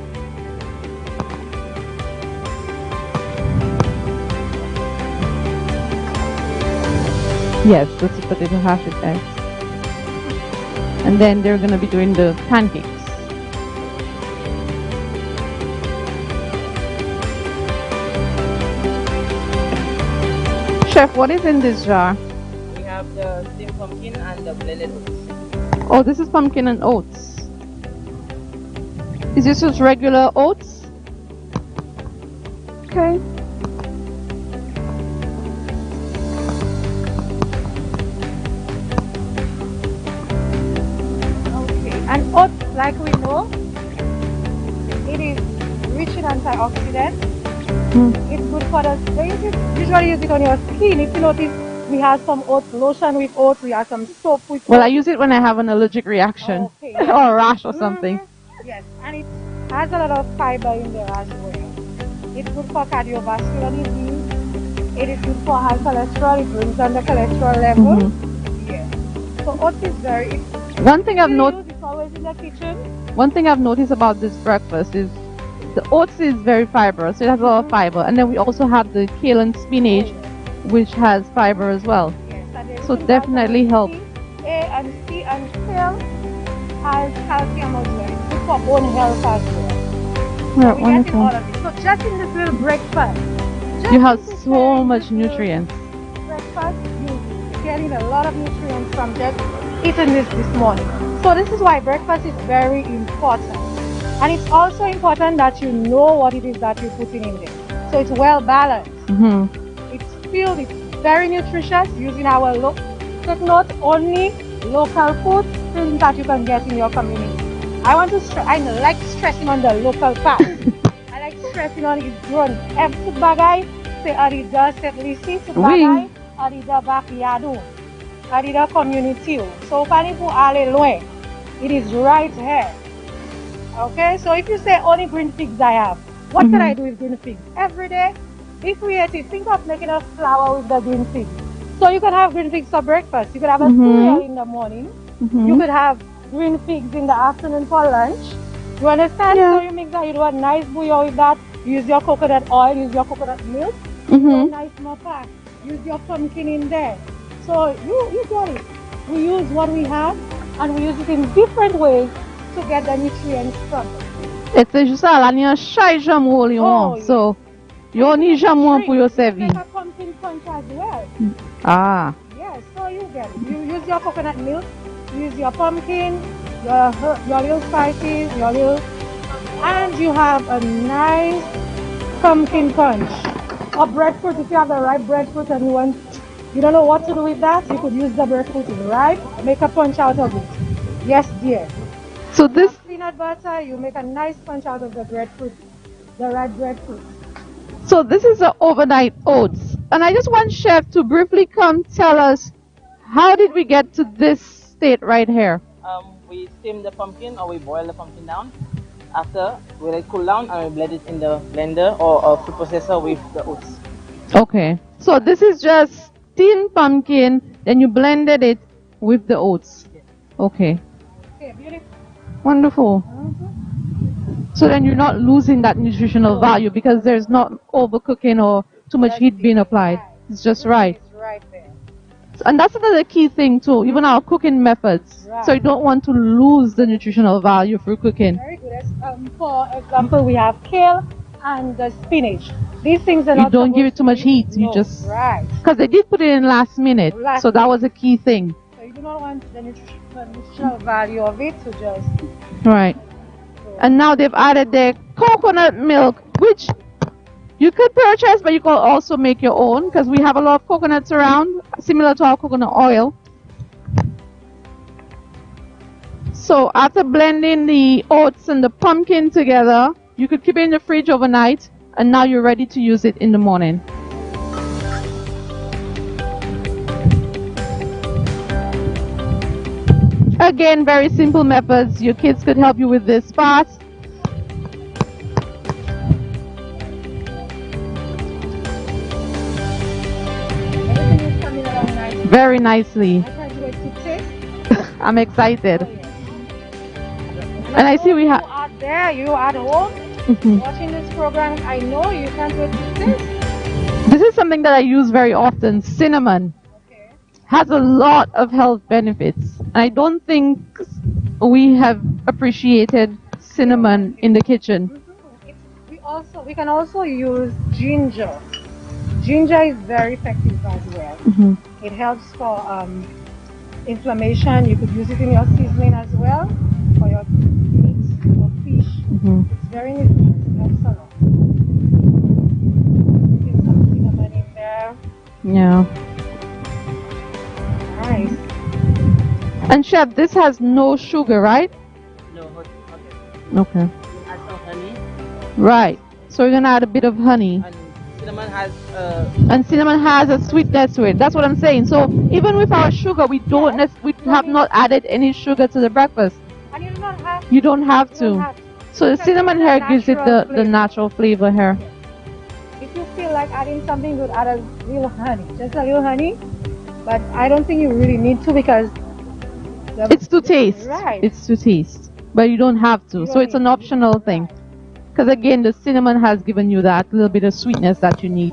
Yes, the sweet potato hash with eggs. And then they're gonna be doing the pancakes. Chef, what is in this jar? The steamed pumpkin and the blended oats. Oh, this is pumpkin and oats. Is this just regular oats? Okay. Okay. And oats, like we know, it is rich in antioxidants. It's good for the skin. Usually use it on your skin. If you notice, we have some oat lotion with oats. We have some soap with oats. Well, I use it when I have an allergic reaction or a rash or something. Yes, and it has a lot of fiber in there as well. It's good for cardiovascular disease. It is good for high cholesterol. It brings down the cholesterol level. Yes. So oats is very. One thing I've noticed. It's always in the kitchen. One thing I've noticed about this breakfast is the oats is very fibrous. So it has a lot of fiber, and then we also have the kale and spinach, which has fiber as well. Yes, so definitely help. A and C and kale has calcium as well. It's good for bone health as well. Yeah, so we're getting all of it. So just in this little breakfast, you have so much nutrients. Breakfast, you're getting a lot of nutrients from just eating this morning. So this is why breakfast is very important. And it's also important that you know what it is that you're putting in there. So it's well balanced. It's filled, it's very nutritious, using our take note, only local food, things that you can get in your community. I like stressing on the local part. I like stressing on it's grown. Every bagay, say arida set lisi to bagay, arida backyard, arida community. So panipu ale loin, it is right here. Okay, so if you say only green figs I have, what can I do with green figs? Every day, be creative. Think of making a flour with the green figs. So you can have green figs for breakfast. You could have a cereal in the morning. You could have green figs in the afternoon for lunch. You understand? So you mix that, you do a nice bouillon with that. Use your coconut oil, use your coconut milk. Do a nice mapa. Use your pumpkin in there. So you get it. We use what we have and we use it in different ways to get the nutrients from it. C'est juste ça, là, il y a un chai jamon, so you only jamon pour your serving. Like a pumpkin punch as well. Ah. Yes, so you get it. You use your coconut milk, use your pumpkin, your little spices, and you have a nice pumpkin punch. Or breadfruit, if you have the ripe breadfruit and you don't know what to do with that, you could use the breadfruit ripe, make a punch out of it. Yes, dear. So this peanut butter, you make a nice punch out of the breadfruit, the ripe breadfruit. So this is the overnight oats. And I just want Chef to briefly come tell us, how did we get to this state right here? We steam the pumpkin or we boil the pumpkin down. After, we let it cool down and we blend it in the blender or a food processor with the oats. Okay. So this is just steamed pumpkin, then you blended it with the oats. Okay. Okay, beautiful. Wonderful. So then you're not losing that nutritional value because there's not overcooking or too much heat being applied. It's just right. It's right there. And that's another key thing too, even our cooking methods. So you don't want to lose the nutritional value through cooking. Very good. For example, we have kale and the spinach. These things are not. You don't give it too much heat. You just because they did put it in last minute, so that was a key thing. So you do not want the nutritional value of it to just. Right. And now they've added the coconut milk, which you could purchase, but you can also make your own because we have a lot of coconuts around, similar to our coconut oil. So after blending the oats and the pumpkin together, you could keep it in the fridge overnight, and now you're ready to use it in the morning. Again, very simple methods. Your kids could help you with this fast. Everything is coming along nicely. Very nicely. I can't wait to taste. I'm excited. And I see we have. You are there, you are at home, watching this program. I know you can't wait to taste. This is something that I use very often. Cinnamon has a lot of health benefits. And I don't think we have appreciated cinnamon in the kitchen. We can also use ginger. Ginger is very effective as well. It helps for inflammation. You could use it in your seasoning as well for your meat or fish. It's very nutritious. It helps a lot. Put some cinnamon in there. Yeah. Nice. And Chef, this has no sugar, right? No, Okay. add some honey. Right. So we're gonna add a bit of honey. And cinnamon has a sweetness to it. That's what I'm saying. So even with our sugar, we have not added any sugar to the breakfast. And you do not have to. You don't have to. So the cinnamon here gives it the natural flavor here. If you feel like adding something, you could add a little honey. Just a little honey. But I don't think you really need to because it's to taste. Right. It's to taste. But you don't have to. So it's an optional thing. Because again, the cinnamon has given you that little bit of sweetness that you need.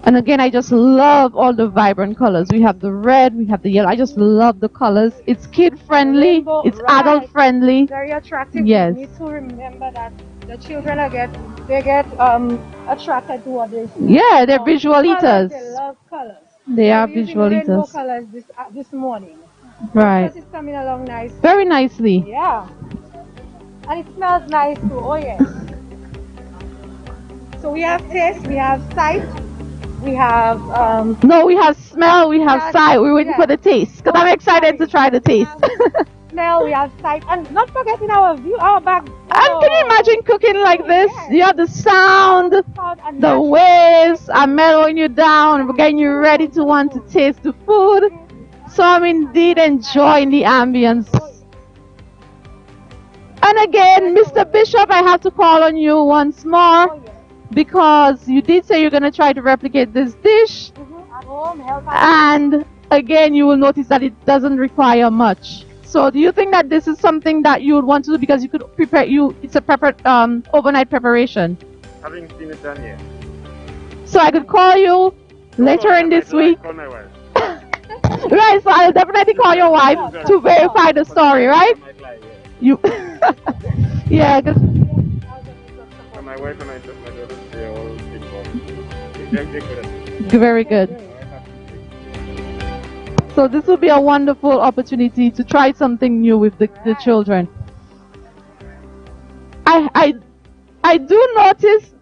And again, I just love all the vibrant colors. We have the red, we have the yellow. I just love the colors. It's kid friendly, it's adult friendly. Very attractive. Yes. You need to remember that the children get attracted to what they see. Yeah, they're visual eaters. They love colors. They are visual rainbow eaters. colors this morning. Right. It's coming along nice. Very nicely. Yeah. And it smells nice too. Oh yes. So we have taste, we have sight, we have No, we have smell, we have sight. We're waiting for the taste because I'm excited to try the taste. smell, we have sight, and not forgetting our view, our back. And can you imagine cooking like this? Yes. You have the sound, And the waves are mellowing you down, getting you ready to want to taste the food. So I'm indeed enjoying the ambience. And again, Mr. Bishop, I have to call on you once more because you did say you're going to try to replicate this dish. At home, help us. And again, you will notice that it doesn't require much. So do you think that this is something that you would want to do because you could prepare it's a overnight preparation? Having seen it done, yeah. So I could call you later in this week. Call my wife. Right, so I'll definitely call your wife to verify the story, right? You yeah, because My wife and my daughters, they are all big boys. They're good at it. very good. So this will be a wonderful opportunity to try something new with the children. I do notice.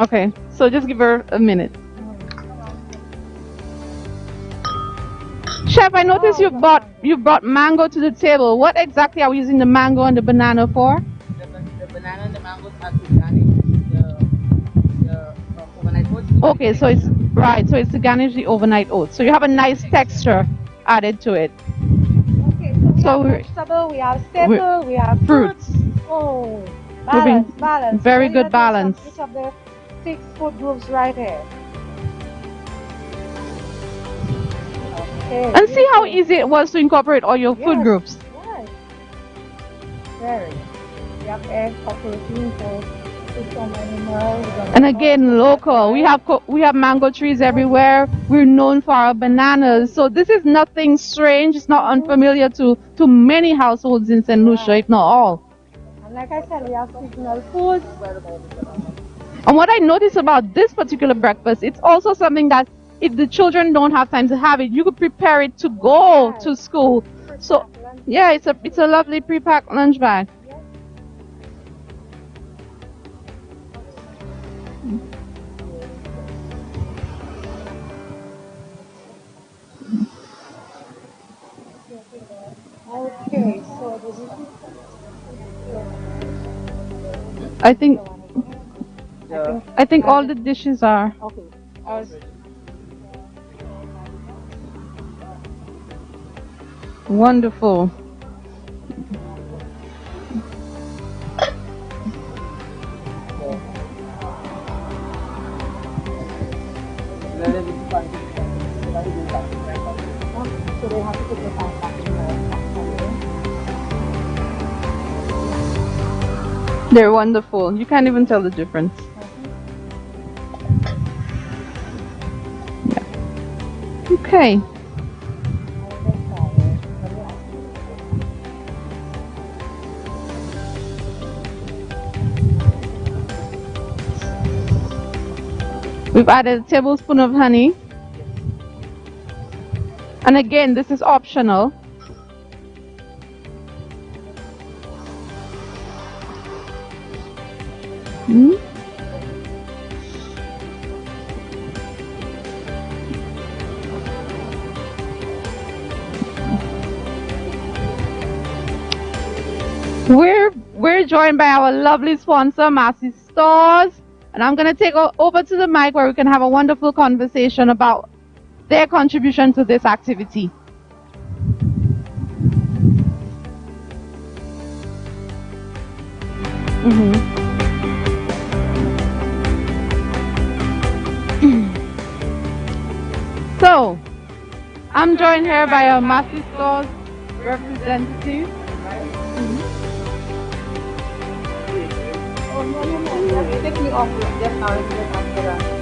Okay, so just give her a minute. Chef, I noticed you brought mango to the table. What exactly are we using the mango and the banana for? The banana and the mangoes are to garnish the overnight oats. Okay, so it's right. So it's to garnish the overnight oats. So you have a nice texture added to it. Okay, So so we we're- have vegetable, we have staple, we have Fruits. Oh, We're being- balance. very So good we have balance. Each of the 6 food groups right here. Okay. And see how easy it was to incorporate all your food Yes. groups. Right. Very. We have egg for protein, for some animals. And again, local. We have mango trees everywhere. We're known for our bananas. So this is nothing strange. It's not unfamiliar to many households in St. Lucia, if not all. And like I said, we have seasonal foods. And what I notice about this particular breakfast, it's also something that if the children don't have time to have it, you could prepare it to go to school. So yeah, it's a lovely pre-packed lunch bag. Okay, so this is I think all the dishes are. okay. Wonderful. So they have to put the pan back in there. They're wonderful. You can't even tell the difference. Yeah. Okay. We've added a tablespoon of honey. And again, this is optional. Hmm? We're joined by our lovely sponsor, Massey Stores, and I'm gonna take over to the mic where we can have a wonderful conversation about their contribution to this activity. So, I'm joined here by a Massey Stores representative. Take me off just now.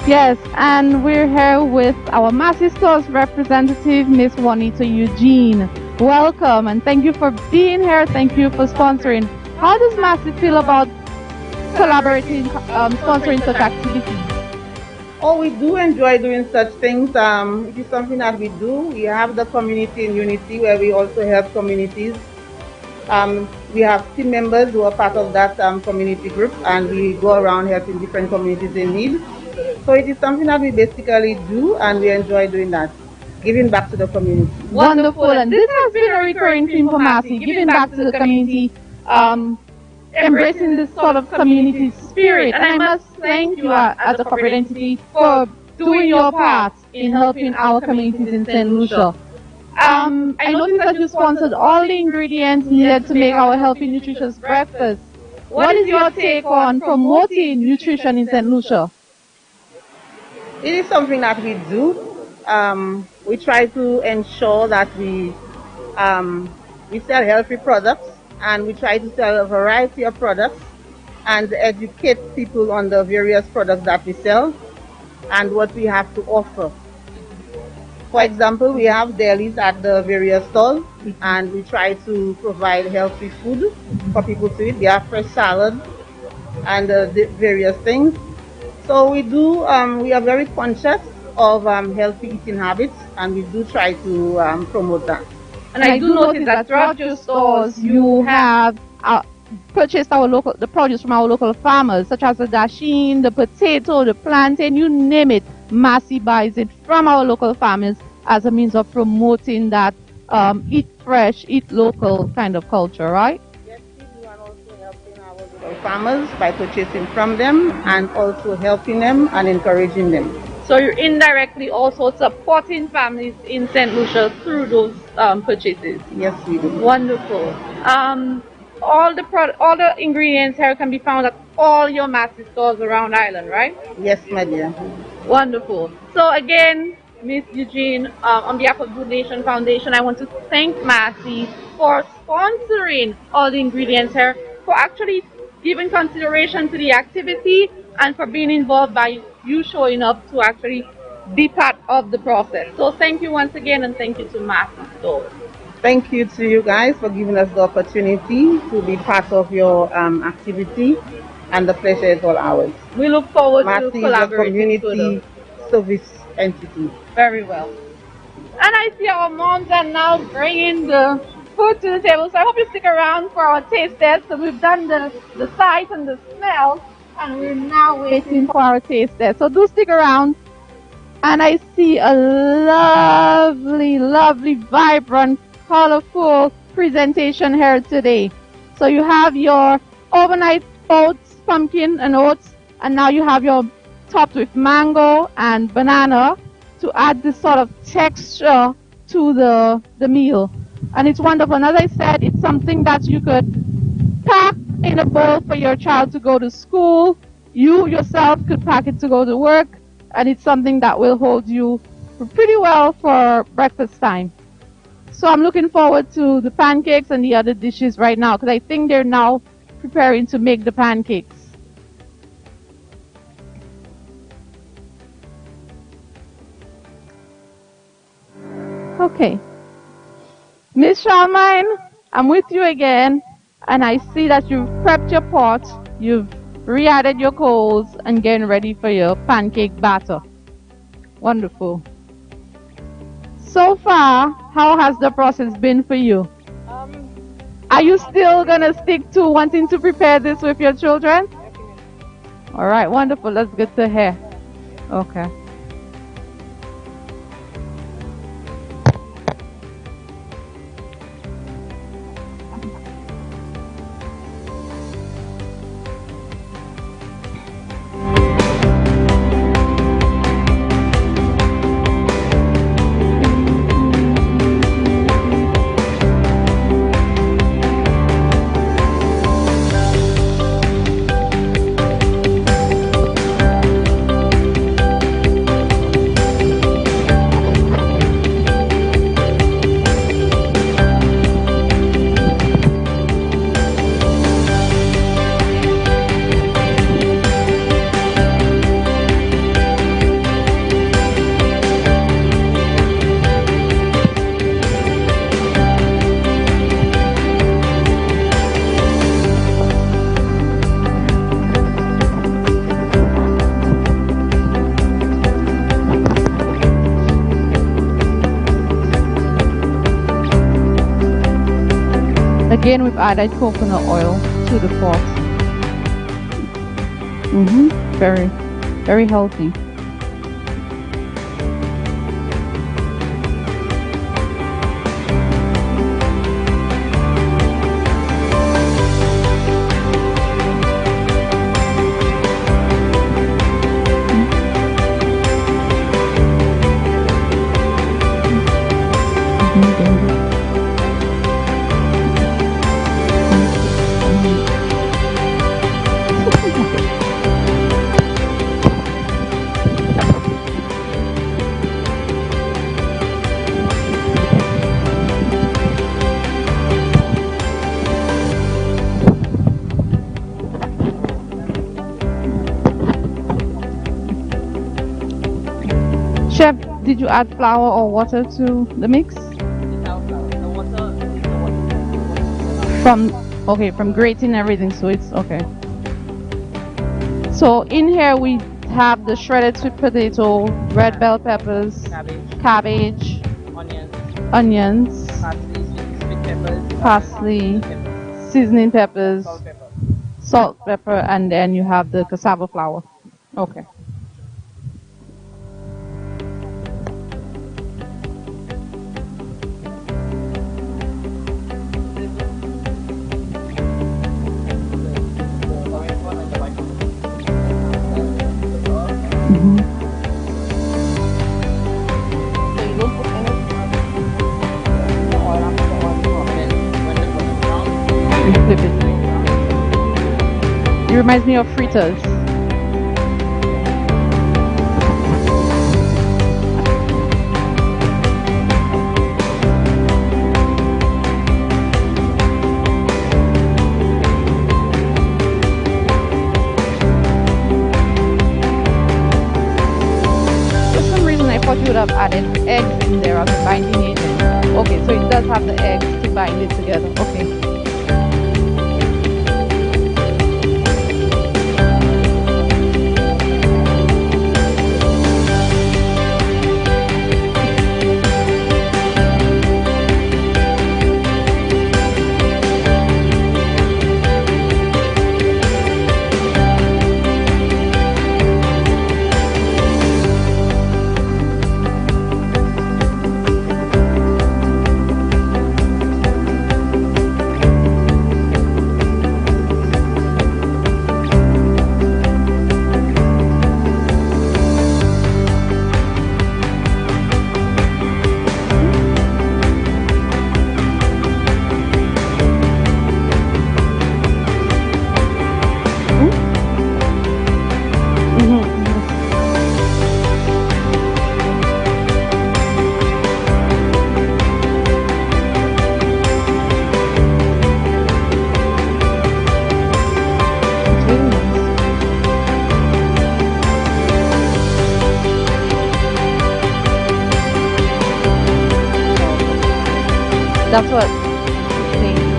Yes, and we're here with our Massy Stores representative, Miss Juanita Eugene. Welcome and thank you for being here. Thank you for sponsoring. How does Massy feel about collaborating, sponsoring such activities? Oh, we do enjoy doing such things. It is something that we do. We have the community in unity where we also help communities. We have team members who are part of that community group, and we go around helping different communities in need. So it is something that we basically do, and we enjoy doing that, giving back to the community. Wonderful, and this has been a recurring theme for Massy, giving back to the community, embracing this sort of community spirit. And I must thank you as a corporate entity for doing your part in helping our communities in St. Lucia. I noticed that you sponsored all the ingredients needed to make our healthy, nutritious breakfast. What is your take on promoting nutrition in St. Lucia? It is something that we do. We try to ensure that we sell healthy products, and we try to sell a variety of products and educate people on the various products that we sell and what we have to offer. For example, we have delis at the various stalls, and we try to provide healthy food for people to eat. They have fresh salad and the various things. So we do, we are very conscious of healthy eating habits, and we do try to promote that. And I do notice that throughout your stores you have purchased the produce from our local farmers, such as the dasheen, the potato, the plantain, you name it. Massy buys it from our local farmers as a means of promoting that eat fresh, eat local kind of culture, right? Yes, we do, and also helping our local farmers by purchasing from them, and also helping them and encouraging them. So you're indirectly also supporting families in St. Lucia through those purchases. Yes, we do. Wonderful. All the ingredients here can be found at all your Massy stores around Island, right? Yes, my dear. Wonderful. So again, Miss Eugene, on behalf of Good Nation Foundation, I want to thank Massy for sponsoring all the ingredients here, for actually giving consideration to the activity, and for being involved by you showing up to actually be part of the process. So thank you once again, and thank you to Massy Stores. Thank you to you guys for giving us the opportunity to be part of your activity, and the pleasure is all ours. We look forward Massy to collaborating is a community service entity. Very well. And I see our moms are now bringing the food to the table, so I hope you stick around for our taste test. So we've done the sight and the smell, and we're now waiting for our taste test. So do stick around. And I see a lovely, lovely, vibrant, colorful presentation here today. So you have your overnight oats, pumpkin and oats, and now you have your topped with mango and banana to add this sort of texture to the meal. And it's wonderful. And as I said, it's something that you could pack in a bowl for your child to go to school. You yourself could pack it to go to work, and it's something that will hold you pretty well for breakfast time. So I'm looking forward to the pancakes and the other dishes right now, because I think they're now preparing to make the pancakes. Okay. Miss Charlemagne, I'm with you again, and I see that you've prepped your pot, you've re-added your coals, and getting ready for your pancake batter. Wonderful. So far, how has the process been for you? Are you still gonna stick to wanting to prepare this with your children? All right, wonderful. That's good to hear. Okay. Again, we've added coconut oil to the pot. Very, very healthy. Chef, did you add flour or water to the mix? From grating everything, so it's okay. So in here we have the shredded sweet potato, red bell peppers, cabbage, onions, parsley, seasoning peppers, salt, pepper, and then you have the cassava flour. Okay. Flip it. It reminds me of fritters. For some reason I thought you would have added eggs in there as a binding agent. Okay, so it does have the eggs to bind it together. Okay. That's what it's saying.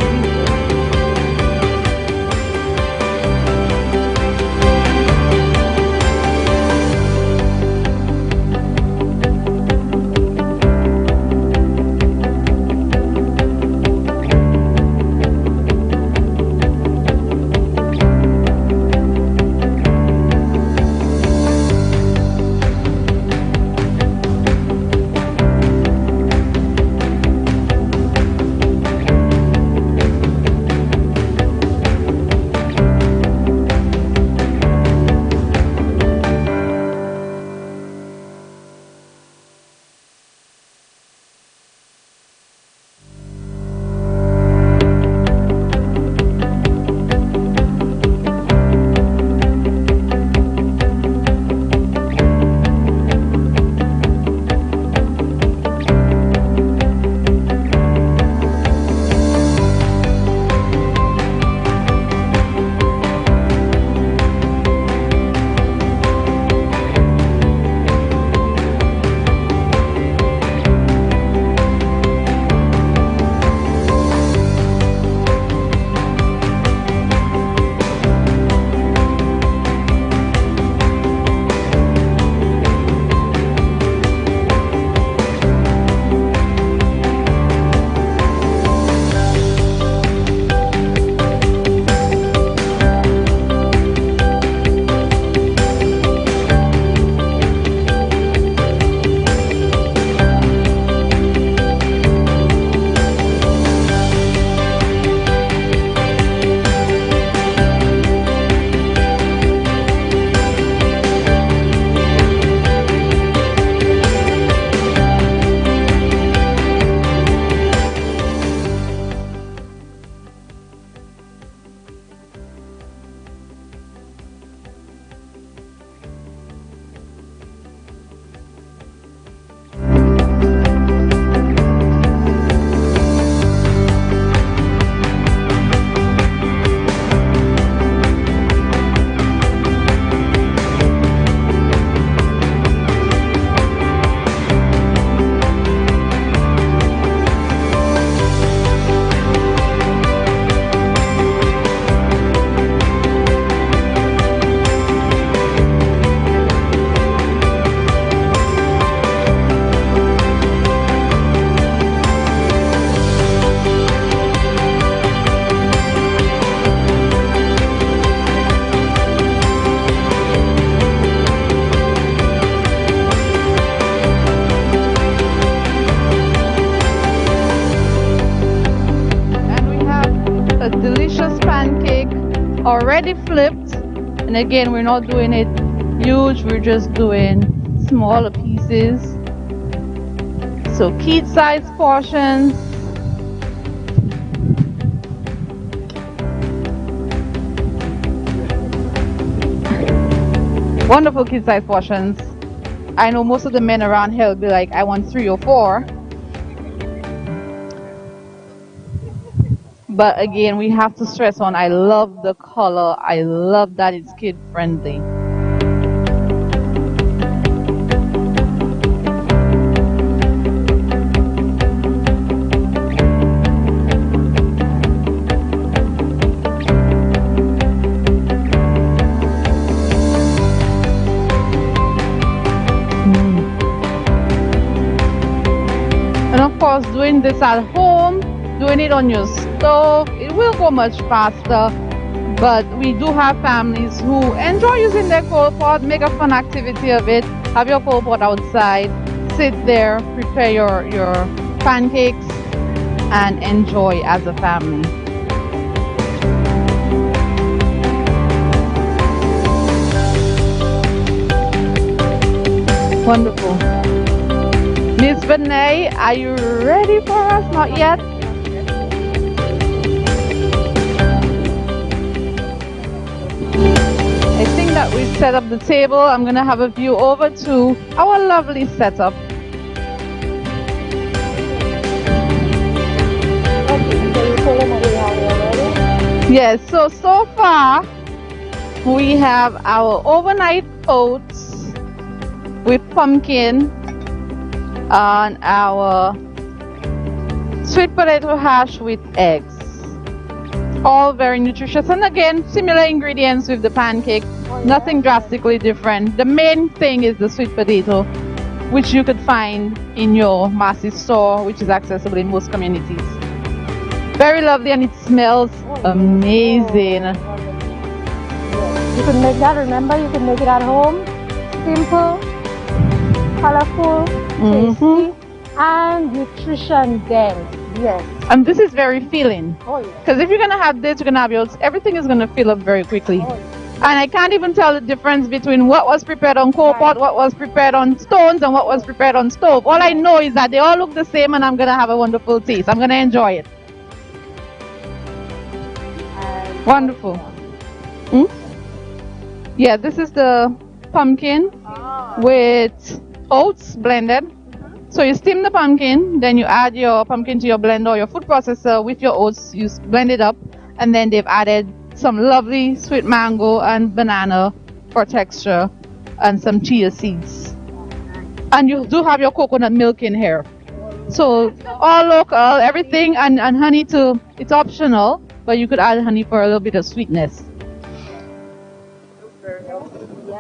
already flipped. And again, we're not doing it huge, we're just doing smaller pieces. So kid-sized portions. Wonderful kid-sized portions. I know most of the men around here will be like, I want 3 or 4. But again, we have to stress on, I love the color. I love that it's kid-friendly. And of course, doing this at home, doing it on your stove, it will go much faster. But we do have families who enjoy using their cold pot, make a fun activity of it, have your cold pot outside, sit there, prepare your pancakes, and enjoy as a family. Wonderful. Miss Vinay, are you ready for us? Not yet? I think that we've set up the table. I'm going to have a view over to our lovely setup. Yes, so far we have our overnight oats with pumpkin and our sweet potato hash with eggs. All very nutritious, and again, similar ingredients with the pancake, nothing drastically different. The main thing is the sweet potato, which you could find in your Massy store, which is accessible in most communities. Very lovely, and it smells amazing. You can make that, remember, you can make it at home. Simple, colorful, tasty, and nutrition dense. Yes. And this is very filling. Oh, yeah. Because if you're going to have this, you're going to have yours, everything is going to fill up very quickly. Oh, yeah. And I can't even tell the difference between what was prepared on coal pot, what was prepared on stones, and what was prepared on stove. All I know is that they all look the same, and I'm going to have a wonderful taste. I'm going to enjoy it. Wonderful. Yeah, this is the pumpkin with oats blended. So you steam the pumpkin, then you add your pumpkin to your blender or your food processor with your oats, you blend it up, and then they've added some lovely sweet mango and banana for texture and some chia seeds. And you do have your coconut milk in here. So all local, everything, and honey too. It's optional, but you could add honey for a little bit of sweetness.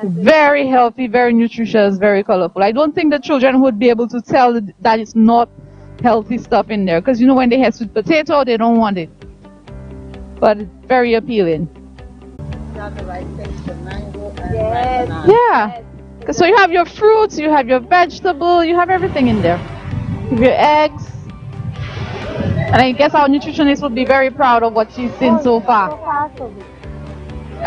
Very healthy, very nutritious, very colorful. I don't think the children would be able to tell that it's not healthy stuff in there, because you know when they have sweet potato, they don't want it. But it's very appealing. Yeah. So you have your fruits, you have your vegetable, you have everything in there. You have your eggs. And I guess our nutritionist would be very proud of what she's seen so far.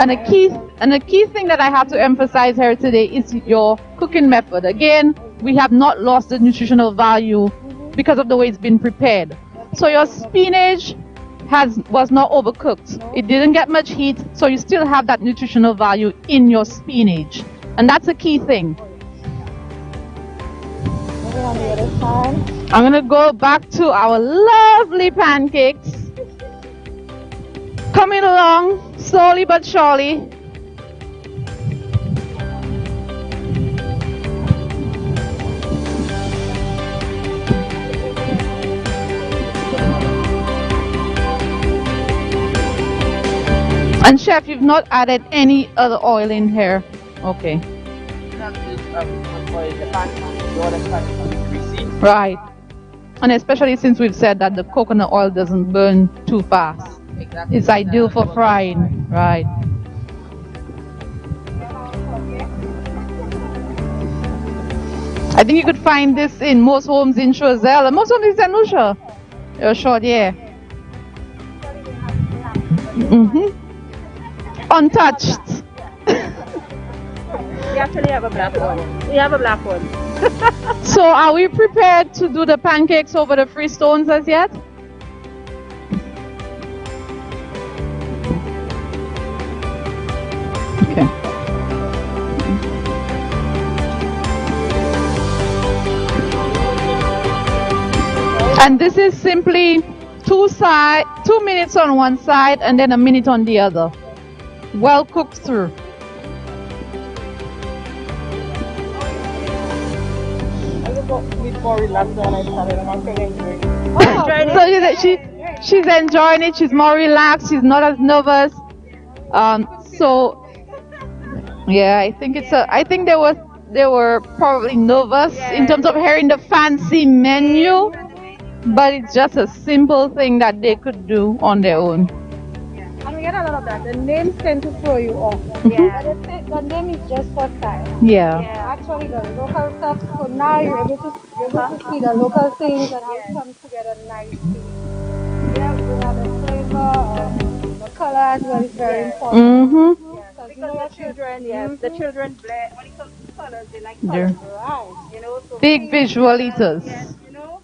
And a key thing that I have to emphasize here today is your cooking method. Again, we have not lost the nutritional value because of the way it's been prepared. So your spinach was not overcooked. It didn't get much heat, so you still have that nutritional value in your spinach. And that's a key thing. I'm gonna go back to our lovely pancakes. Coming along slowly but surely. And chef, you've not added any other oil in here. Okay. Right. And especially since we've said that the coconut oil doesn't burn too fast. Exactly. It's ideal for frying. Right. I think you could find this in most homes in Choiseul and most homes in St. Lucia. You're sure, yeah. On untouched. We actually have a black one. We have a black one. So are we prepared to do the pancakes over the free stones as yet? Okay. And this is simply 2 minutes on one side and then a minute on the other. Well cooked through. More relaxed when I started. I'm feeling great. So she's enjoying it. She's more relaxed. She's not as nervous. So yeah, I think I think they were probably nervous in terms of hearing the fancy menu, but it's just a simple thing that they could do on their own. And we get a lot of that. The names tend to throw you off. Yeah. The name is just for style. Yeah. Actually, the local stuff. So now you're able to see the local things and how it comes together nicely. Yeah, we have the flavor, the color as well is very important. Mm-hmm. Because the children, the children, when it comes to colors, they like colors. Right. You know, so big visual eaters. Yes, you know.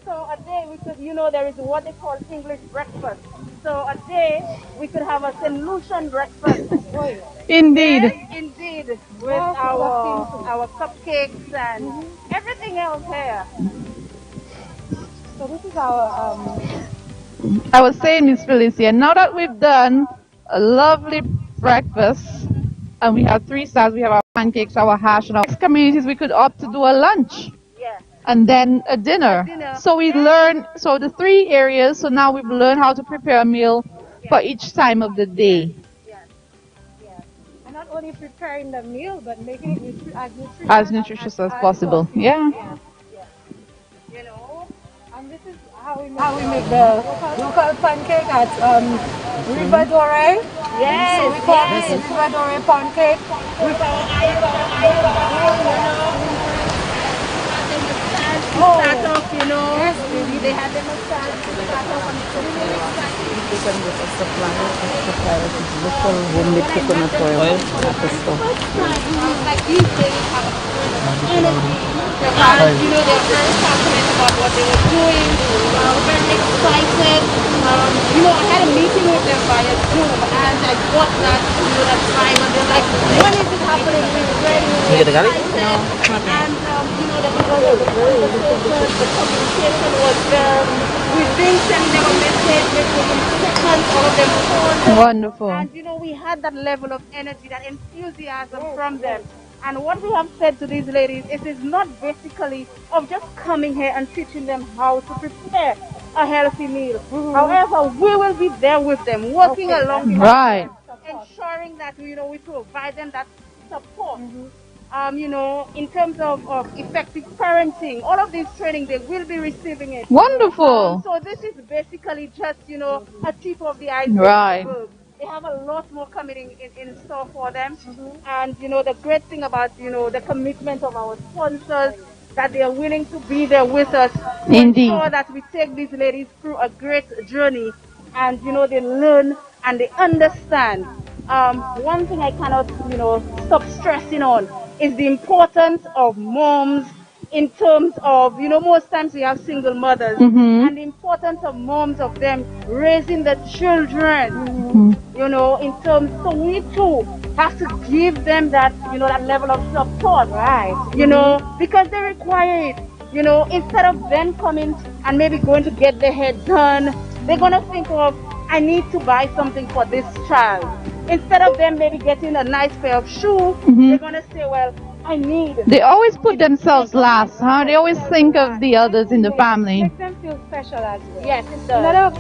So a day we could, there is what they call English breakfast. So a day we could have a St. Lucian breakfast. Indeed. Yes, indeed. With our cupcakes and everything else here. So this is our I was saying, Miss Felicia, now that we've done a lovely breakfast and we have 3 stars, we have our pancakes, our hash, and our communities, we could opt to do a lunch. And then a dinner. So we learn, so the 3 areas, so now we've learned how to prepare a meal for each time of the day. And not only preparing the meal, but making it as nutritious as possible. Yeah. You know, and this is how we make the local pancake at River Dore. Yes. So we call this River Dore pancake. With start off, Yes, they had them start off on You can get a supplier with local homemade coconut oil at the store. Like these days have a energy. They're very passionate about what they were doing. Very excited. I had a meeting with them via Zoom, and I got that, that time, and they're like, when is it happening? We're ready. You get the garlic? No. And the communication was there. We've been sending them a message, all of them phone. Wonderful. And we had that level of energy, that enthusiasm from them. And what we have said to these ladies is it's not basically of just coming here and teaching them how to prepare a healthy meal. However, we will be there with them, working along, right, ensuring that we provide them that support. In terms of effective parenting, all of this training, they will be receiving it. Wonderful. So this is basically just, a tip of the iceberg. Right. They have a lot more coming in store for them. And, the great thing about, the commitment of our sponsors, that they are willing to be there with us. Indeed. So that we take these ladies through a great journey. And, they learn and they understand. One thing I cannot, stop stressing on is the importance of moms in terms of, most times we have single mothers, and the importance of moms, of them raising the children, in terms, so we too have to give them that, that level of support, right? Because they require it, instead of them coming and maybe going to get their hair done, they're going to think of, I need to buy something for this child. Instead of them maybe getting a nice pair of shoes, they're going to say, well, I need. They always put themselves last, huh? They always think of the others in the family. Makes them feel special as well. Yes, it does.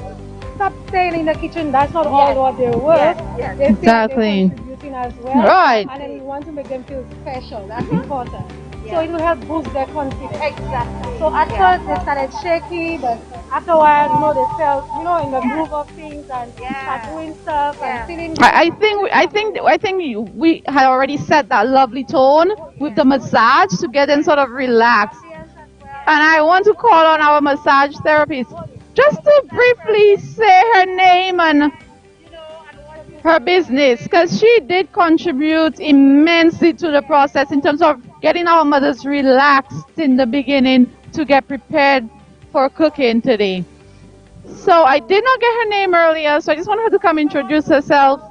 Stop staying in the kitchen. That's not all what they're worth. Yes. They feel Exactly. they're contributing as well. Right. And then we want to make them feel special. That's important. So it will help boost their confidence. Exactly. So at first they started shaky, but after a while, they felt, in the groove of things and start doing stuff and feeling. I think we had already set that lovely tone with the massage to get them sort of relaxed. And I want to call on our massage therapist just to briefly say her name and her business, because she did contribute immensely to the process in terms of getting our mothers relaxed in the beginning to get prepared for cooking today. So I did not get her name earlier, so I just want her to come introduce herself.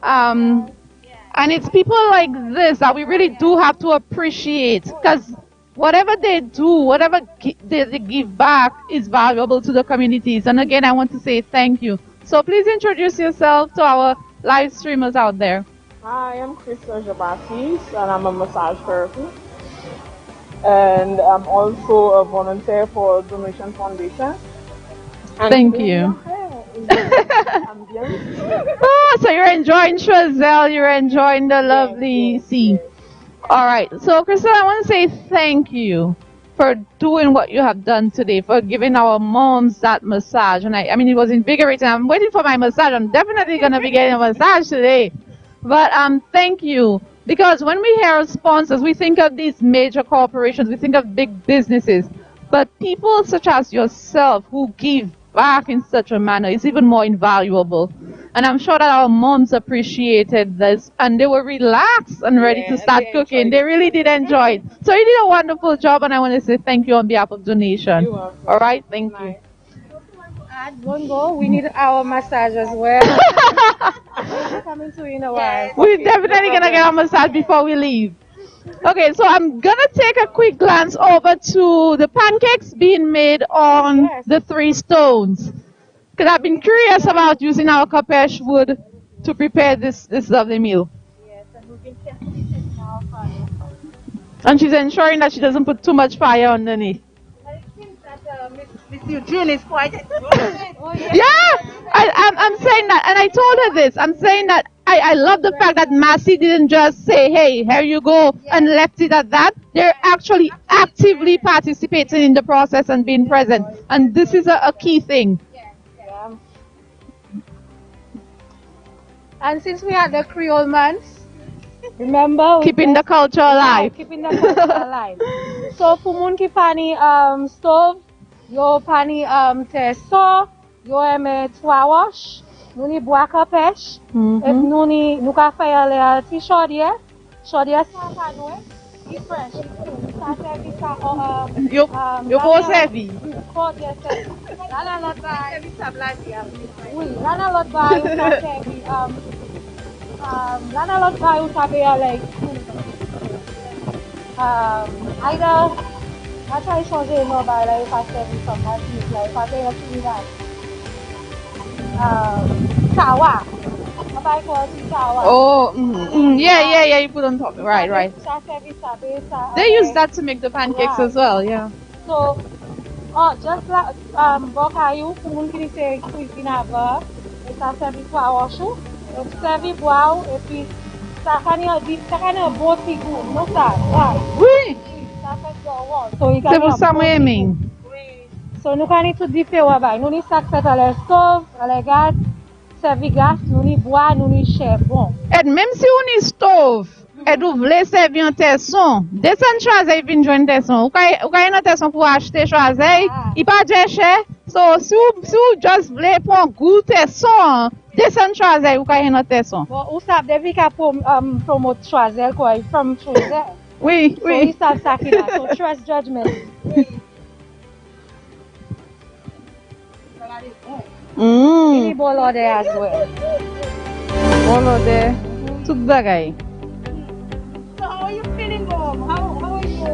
And it's people like this that we really do have to appreciate, because whatever they do, whatever they give back is valuable to the communities. And again, I want to say thank you. So please introduce yourself to our live streamers out there. I am Krista Jabatis, and I'm a massage therapist. And I'm also a volunteer for Donation Foundation. And thank you. Oh, so you're enjoying Choiseul, you're enjoying the lovely sea. All right, so Crystal, I want to say thank you for doing what you have done today, for giving our moms that massage. And I mean, it was invigorating. I'm waiting for my massage. I'm definitely going to be getting a massage today. But thank you. Because when we hear sponsors, we think of these major corporations, we think of big businesses. But people such as yourself who give back in such a manner is even more invaluable. And I'm sure that our moms appreciated this and they were relaxed and ready to start cooking. They really did enjoy it. So you did a wonderful job, and I want to say thank you on behalf of Donation. All right, thank you. Don't go. We need our massage as well. We're coming to you in a while. We're definitely going to get a massage before we leave. Okay, so I'm going to take a quick glance over to the pancakes being made on the 3 stones. Because I've been curious about using our kapesh wood to prepare this lovely meal. Yes, and we've been carefully taking our fire. And she's ensuring that she doesn't put too much fire underneath. I think that Miss Eugene is quite I'm saying that, and I told her this. I'm saying that I love the fact that Massey didn't just say, hey, here you go, and left it at that. They're actually actively participating in the process and being present. And this is a key thing. And since we had the Creole months, remember? Keeping the culture alive. Keeping the culture alive. So, Pumun Kipani stove, yo pani te so, yo eme twawash, nuni buaka pesh, if nuni nuka faya le alti shodia sa panwe, i fresh, sa servi sa Yo go servi. Lana lot by, oui, lana lot by, sa servi, lana lot by usabe like, either I try to changer no by like if I serve some like if I pay a Trinidad. Sawa. What I call it sawa. Oh, yeah, you put on top. Right. They use that to make the pancakes as well, yeah. So, just like bokayu, pumun kini se cuisine ava, esa servi sawa shu, servi boao, et puis ça kanya bon figu, no sa, right? Oui. So you can So nous can tout différent ba. Nous ni sac fait à la stove, à la gaz, servi gaz, nous ni bois, nous ni chef bon. Et même si on est stove, et vous voulez servir un tesson, descend choisir vinn joindre tesson. Ou kay un tesson pour acheter choisir, il pas très cher. So si vous just voulez pour goût tesson, descend choisir ou kay un tesson. Bon, ou ça devait ka promote choisir quoi, from choisir. Oui. So we start stacking that. So trust judgment. Any bolo there as well. Bolo there. Tout bagay. So how are you feeling, Mom? How are you?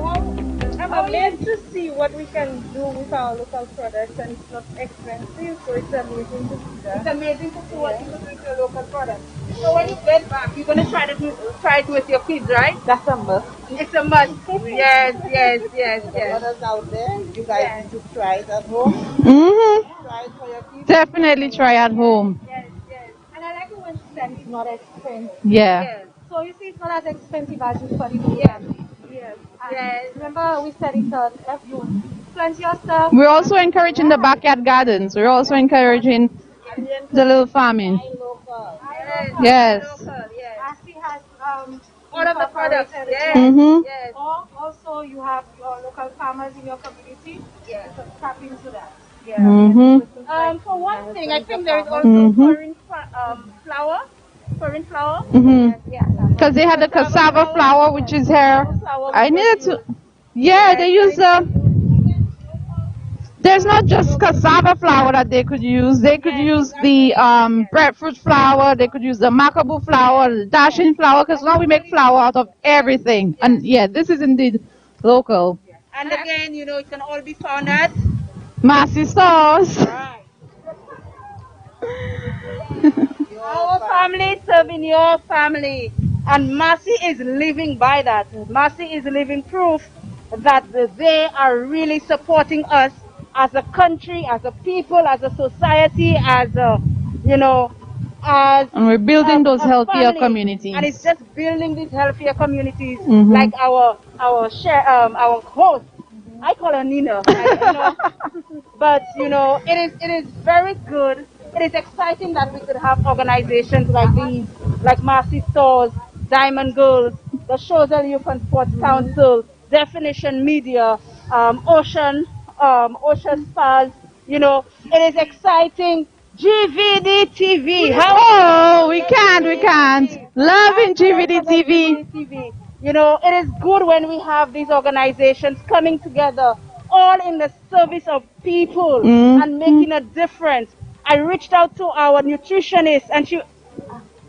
I'm amazed to see what we can do with our local products, and it's not expensive, so it's amazing to see that. It's amazing to see what you can do with your local products. So when you get back, you're gonna try it with your kids, right? That's a must. It's a must. Yes. Others out there, you guys need to try it at home. Try it for your kids. Definitely try at home. Yes. And I like it when she said it's not expensive. Yeah. Yes. So you see, it's not as expensive as you thought it would be. Yes. Remember, we said it's if you plenty of stuff. We're also encouraging the backyard gardens. We're also encouraging the little farming. Yes. Ashley has All of the products. Yes. Or also you have your local farmers in your community. Yes. So tap into that. Yeah. Mhm. For one thing, I think there is also Mhm. flour, foreign flour. Mhm. Yeah. Because they had the cassava flour, which is here. Flour I which was needed to. used. Yeah, they use. There's not just cassava flour that they could use. They could use the breadfruit flour. They could use the macaboo flour, the dashing flour. Because now we make flour out of everything. And yeah, this is indeed local. And again, it can all be found at Massy sauce. right. Our family serving your family. And Mercy is living by that. Mercy is living proof that they are really supporting us as a country, as a people, as a society, as a, as And we're building those a healthier family. communities. And it's just building these healthier communities, Mhm. like our host. I call her Nina. But it is very good. It is exciting that we could have organizations like these, like Mercy Stores, Diamond Girls, the Chosen Youth and Sports Council, Definition Media, Ocean Spas. It is exciting. GVD TV. Oh, we can't. Loving GVD TV. It is good when we have these organizations coming together, all in the service of people and making a difference. I reached out to our nutritionist and she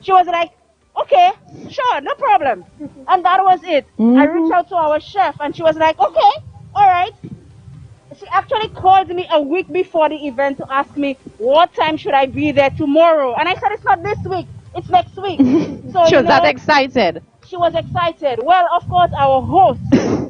was like, okay, sure, no problem. And that was it. I reached out to our chef and she was like, okay, all right. She actually called me a week before the event to ask me what time should I be there tomorrow. And I said, it's not this week, it's next week. So She was that excited. She was excited. Well, of course, our host.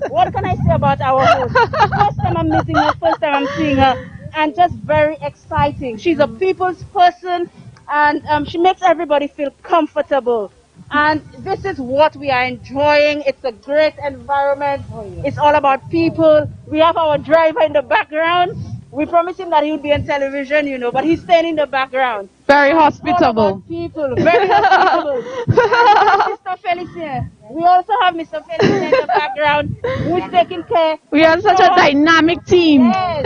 What can I say about our host? First time I'm meeting her, first time I'm seeing her, and just very exciting. She's a people's person, and she makes everybody feel comfortable. And this is what we are enjoying. It's a great environment. It's all about people. We have our driver in the background. We promised him that he would be on television, but he's staying in the background. Very All hospitable. about people, very hospitable. And Mr. Felicien. We also have Mr. Felicien in the background who's taking care. We are such a dynamic team. Yes.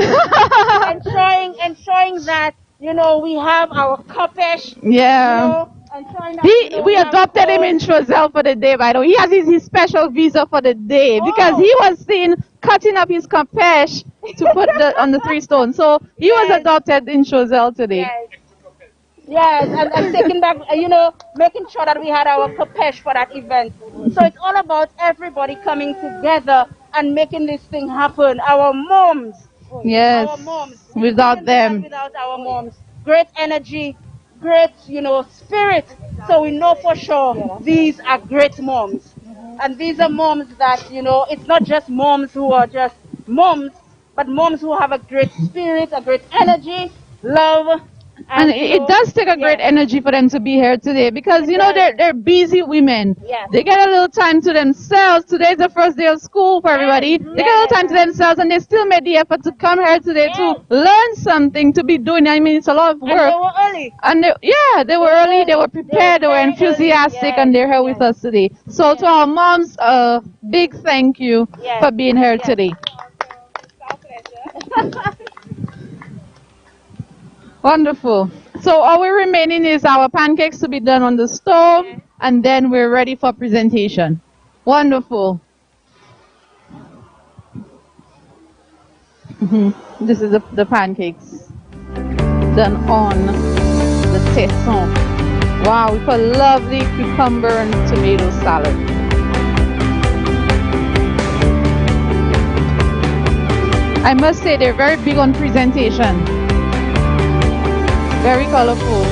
ensuring that, we have our Kapesh. Yeah. Ensuring that, We adopted him in Choiseul for the day, by the way. He has his special visa for the day because he was seen cutting up his capeche to put on the 3 stones. So he was adopted in Choiseul today. Yes, and taking back, making sure that we had our capeche for that event. So it's all about everybody coming together and making this thing happen. Our moms. Yes. Our moms. Without them. Without our moms. Great energy, great, spirit. So we know for sure these are great moms. And these are moms that, it's not just moms who are just moms, but moms who have a great spirit, a great energy, love. And it does take a great energy for them to be here today because, they're busy women. Yes. They get a little time to themselves. Today's the first day of school for everybody. They get a little time to themselves and they still made the effort to come here today to learn something, to be doing. I mean, it's a lot of work. And they were early. And they were early, they were prepared, they were enthusiastic, and they're here with us today. So to our moms, a big thank you for being here today. Wonderful. So all we're remaining is our pancakes to be done on the stove, and then we're ready for presentation. Wonderful. This is the pancakes done on the tesson. Wow, with a lovely cucumber and tomato salad. I must say they're very big on presentation. Very colorful.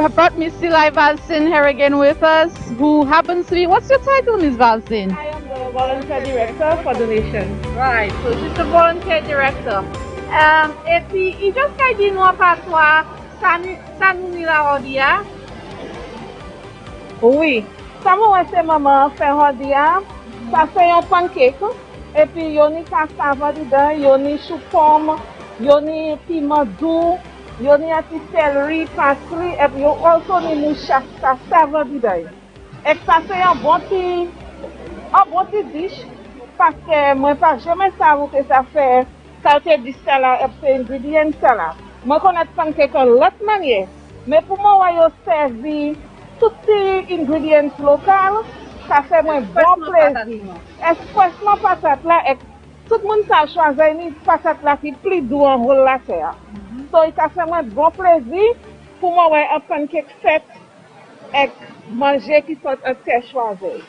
have brought Miss Silai Valsin here again with us, who happens to be, what's your title, Miss Valsin? I am the volunteer director for donations. Right, so she's the volunteer director. Et puis, il just kay di nou patwa, sa nou ni la rodia? Oui, sa mwen wè se maman fè rodia, sa fè yon pancake, et puis yon ni cassava dedans, yon ni chou pomme, yon ni piment doux, yon ni ati celery, passerie, et puis yon also ni mouchak, sa serve dedans. Et ça c'est un bon petit dish, parce que moi pas jamais savais que ça fait qualité du salade et puis ingrédients salade. Moi connais pancake en l'autre manière, mais pour moi yo servi tous les ingrédients locaux, ça fait moi bon plaisir. Expressement patate là, tout le monde a choisi une patate là qui plus doux en rôle la terre. Donc ça fait moi bon plaisir pour moi ouais un pancake fait et manger qui sont un terre choisi.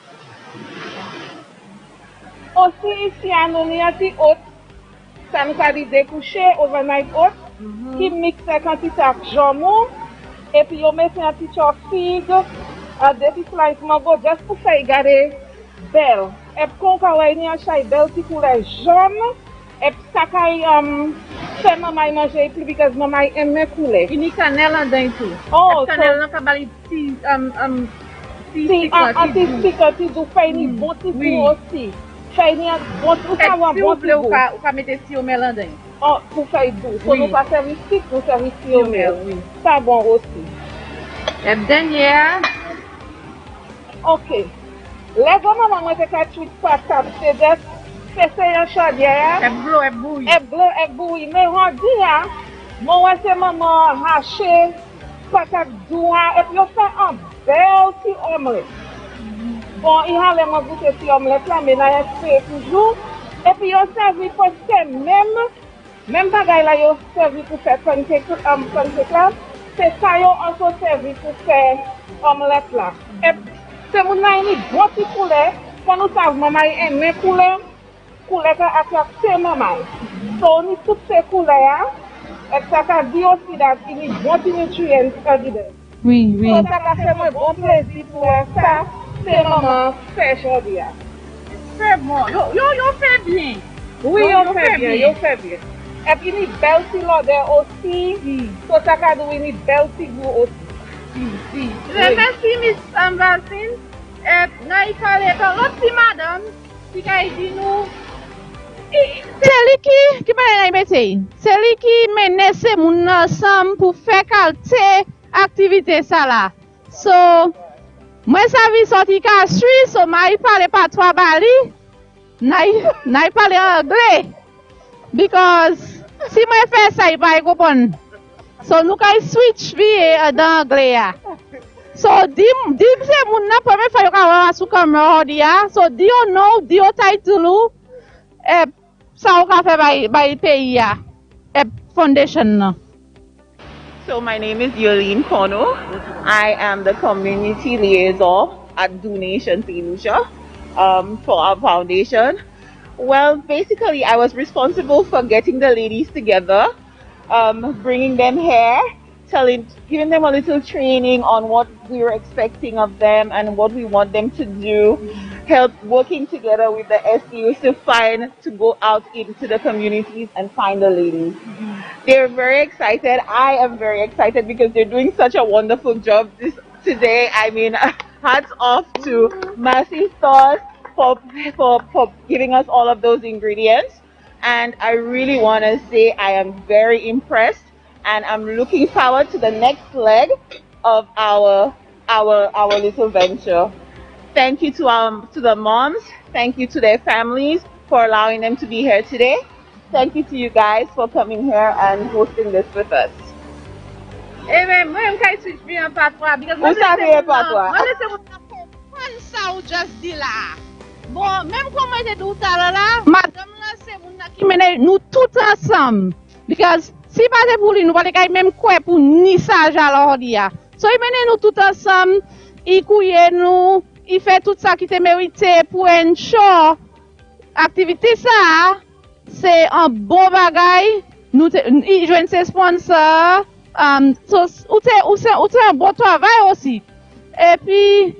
Aussi ici à nous il y a des hôtes, ça nous a dit découcher overnight oats, qui mixe quantité de jambon et puis on met un petit chop figue, des petits slices mango juste pour faire garder belle. Et puis quand on a une chaille belle qui couleur jaune, et puis ça fait maman manger plus parce que maman aime couler. Il y a cannelle en dedans tout. Oh, cannelle là kabali petit anti-stick, anti-doux, fait une bonne petit aussi. Fait une bonne pour savoir bon petit goût. Ou pas mettre si au mélange dedans. Oh, pour faire doux. So nous pas servir stick, nous servir si au mel. Ça bon aussi. Et dernière. Ok. Les gars, maman, moi, c'est 48 patates. C'est un chaudière. Et bouillie. Mais rendu là, moi, c'est maman haché patate douce. Et puis, on fait un bel petit omelette. Bon, il y a les goûter petit omelette là, mais là, il fait toujours. Et puis, on servi pour que même bagaille là, on servi pour faire pancake là. C'est ça, on aussi servi pour faire omelette là. Et c'est mon ami, bon petit poulet. Quand nous savons, maman aime poulet qui attrape maman. Donc, on a toutes ces couleurs. Et ça veut dire aussi qu'il y a bon petit nutriments dedans. Oui. Donc, ça fait un bon plaisir pour ça. C'est maman fait aujourd'hui. C'est bon. Yo fait bien. Oui, yo fait bien. Et puis, il y a belle petit l'odeur aussi. Donc, ça veut dire qu'il y a belle petit goût aussi. Si. Merci, Miss Valsin. Là, il fallait que l'autre petite madame, qui a dit nous. C'est lui qui mène ces moun ensemble pour faire qualité activité ça là. So, moi ça vi sorti ka Suisse, so moi il parle pas trois bali. N'a parle anglais. Because si moi fais ça il pas comprendre. So nous ka switch vi dans anglais. So dim se moun na première fois yo ka sou caméra dia. So do you know the title ça on fait by pays foundation. So my name is Yolene Kono. I am the community liaison at Donation St. Lucia for our foundation. Well, basically I was responsible for getting the ladies together, bringing them here, giving them a little training on what we were expecting of them and what we want them to do, working together with the SDUs to go out into the communities and find the ladies. They're very excited. I am very excited because they're doing such a wonderful job today. I mean, hats off to Mercy Stores for giving us all of those ingredients. And I really want to say I am very impressed. And I'm looking forward to the next leg of our little venture. Thank you to the moms. Thank you to their families for allowing them to be here today. Thank you to you guys for coming here and hosting this with us. Eh bien, moi, je suis bien patois. Vous savez patois. Moi, c'est ça ou just dit là. Bon, même comme moi, j'ai dit tout à l'heure, madame là, c'est mon qui mène nous tout ensemble. Because si pas pour lui, nous pas même quoi pour ni ça alors dia. So il mène nous tout ensemble, il couille nous, il fait tout ça qui te mérité pour un show. Activité ça, c'est un bon bagage. Nous il joint ses sponsors So, ou te un bon travail aussi. Et puis,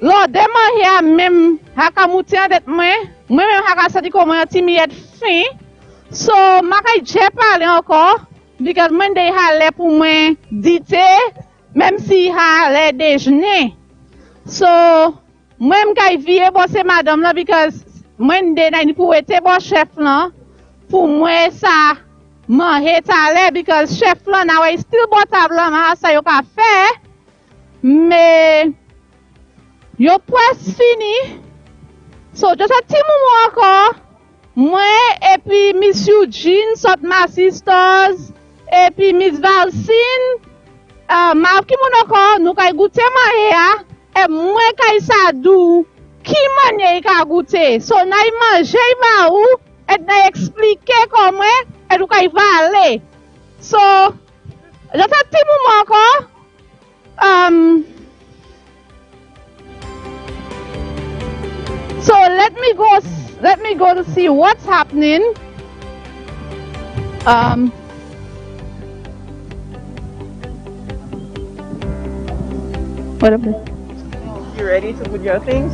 lors de man même, haka mouti an det moi-même haka senti comme un timide fin. So, ma kay je parler encore, because moi de hale pour moi dite, même si hale déjeuner. So, moi m'kay vie bosser madame là, because moi de nan pour être bon chef là, pour moi ça, manger tale, because chef là na way still bon table là, ça yo ka fait, mais yo presque fini. So, just a petit moment encore. Moi, et puis Miss Eugene, sort ma sisters, et puis Miss Valsine, ma qui mon encore, nous kay goûter manger, et moi kay sa dou, qui manye ka goûter. So, na y manger ba ou, et na expliquer comment, et nous kay va aller. So, just a petit moment encore. So let me go to see what's happening. Whatever. You ready to put your things?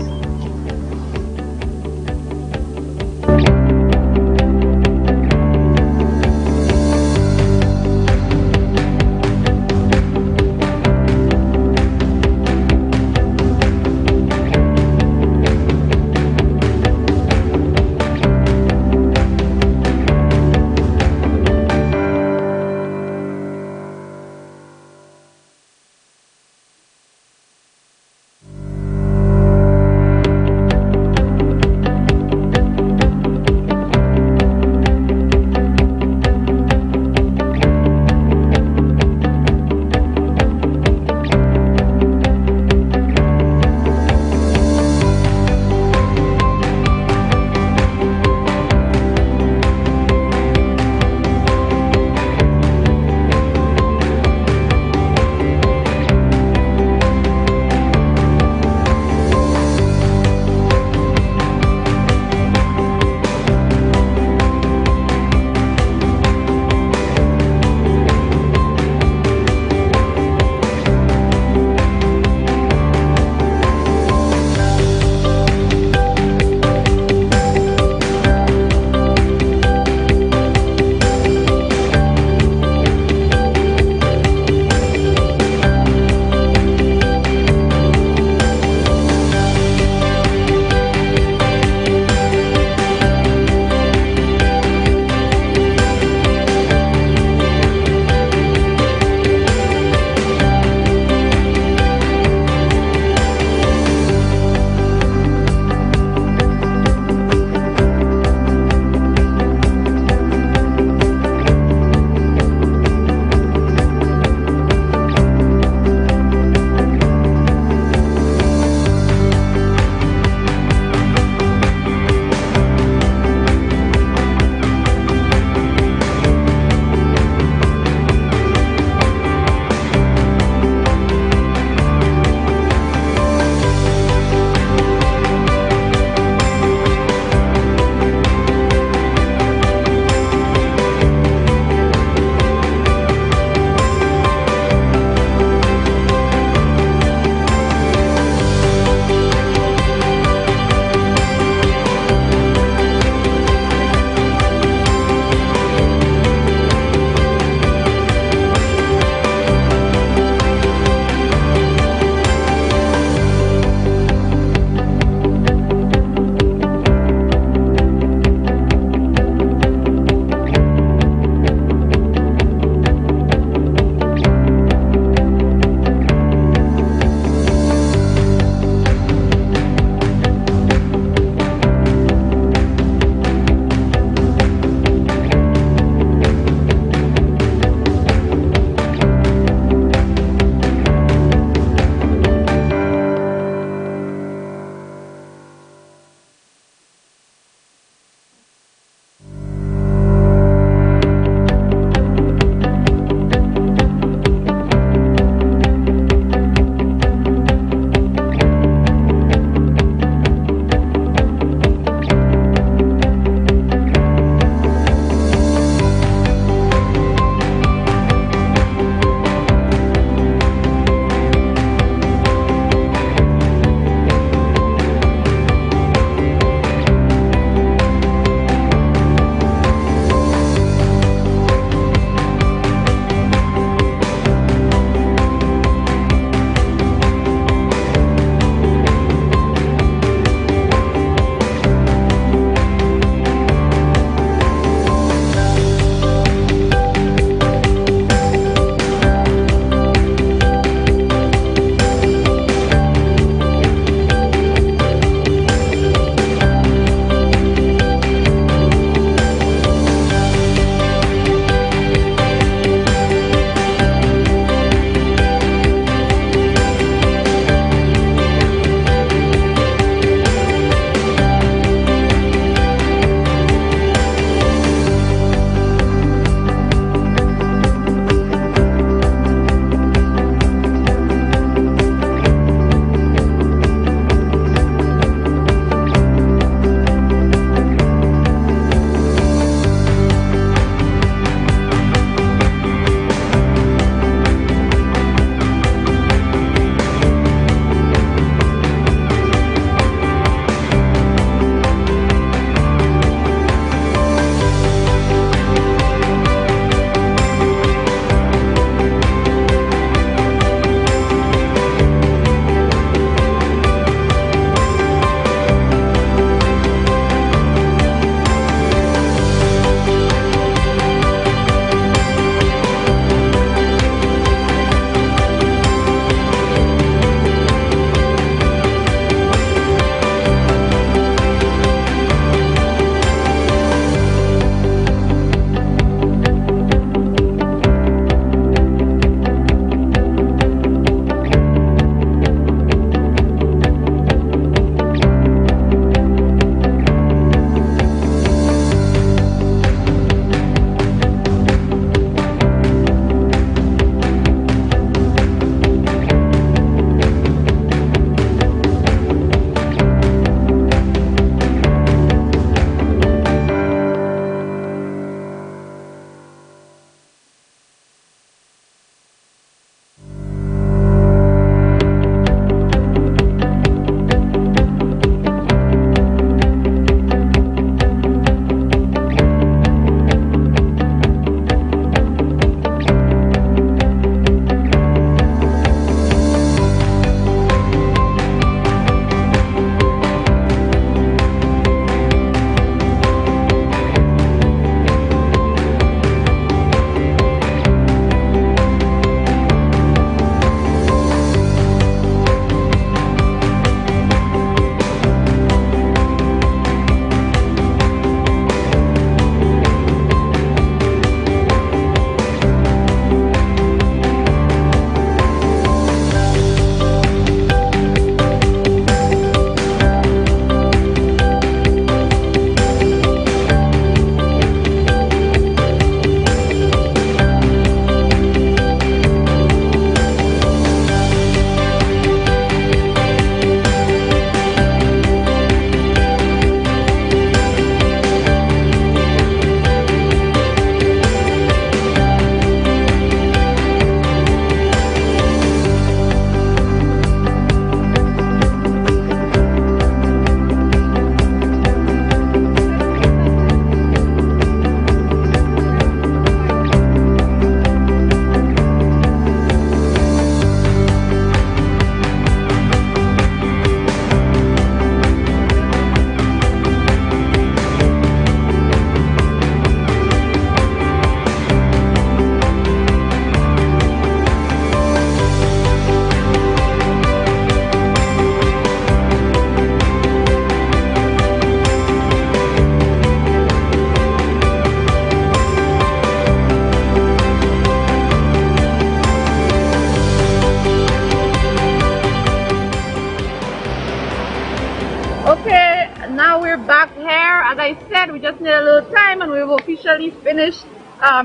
Okay, now we're back here. As I said, we just need a little time and we've officially finished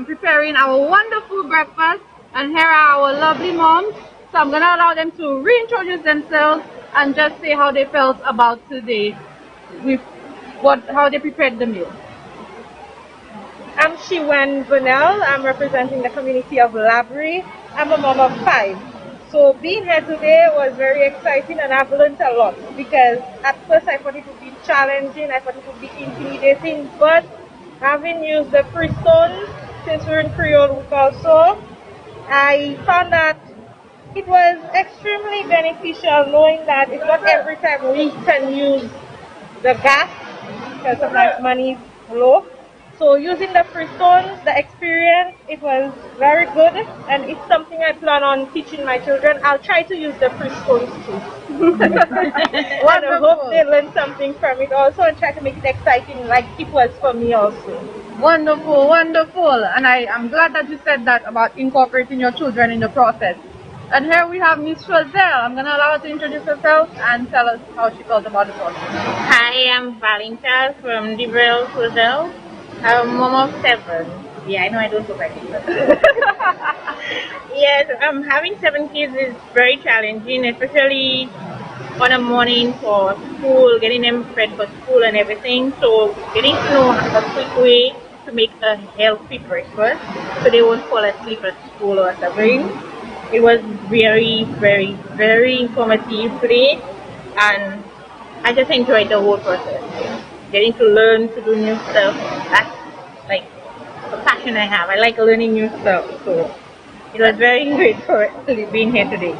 preparing our wonderful breakfast. And here are our lovely moms. So I'm gonna allow them to reintroduce themselves and just say how they felt about today, with how they prepared the meal. I'm Shiwan Bonnell. I'm representing the community of Labrie. I'm a mom of 5. So being here today was very exciting and I've learned a lot because at first I thought it would be challenging, I thought it would be intimidating, but having used the Freestone since we're in Creole Week also, I found that it was extremely beneficial knowing that it's not every time we can use the gas because sometimes money is low. So using the Freestone, the experience, it was very good and it's something I plan on teaching my children. I'll try to use the Freestones too. And I hope they learn something from it also and try to make it exciting like it was for me also. Wonderful, wonderful. And I'm glad that you said that about incorporating your children in the process. And here we have Miss Chazelle. I'm going to allow her to introduce herself and tell us how she felt about the process. Hi, I'm Valentina from Debrel Chazelle. I'm a mom of 7. Yeah, I know I don't look like it. Yes, having 7 kids is very challenging, especially on a morning for school, getting them fed for school and everything. So getting to know a quick way to make a healthy breakfast so they won't fall asleep at school or something. It was very, very, very informative today, and I just enjoyed the whole process. Getting to learn to do new stuff, that's like a passion I have. I like learning new stuff, so it was very great for being here today.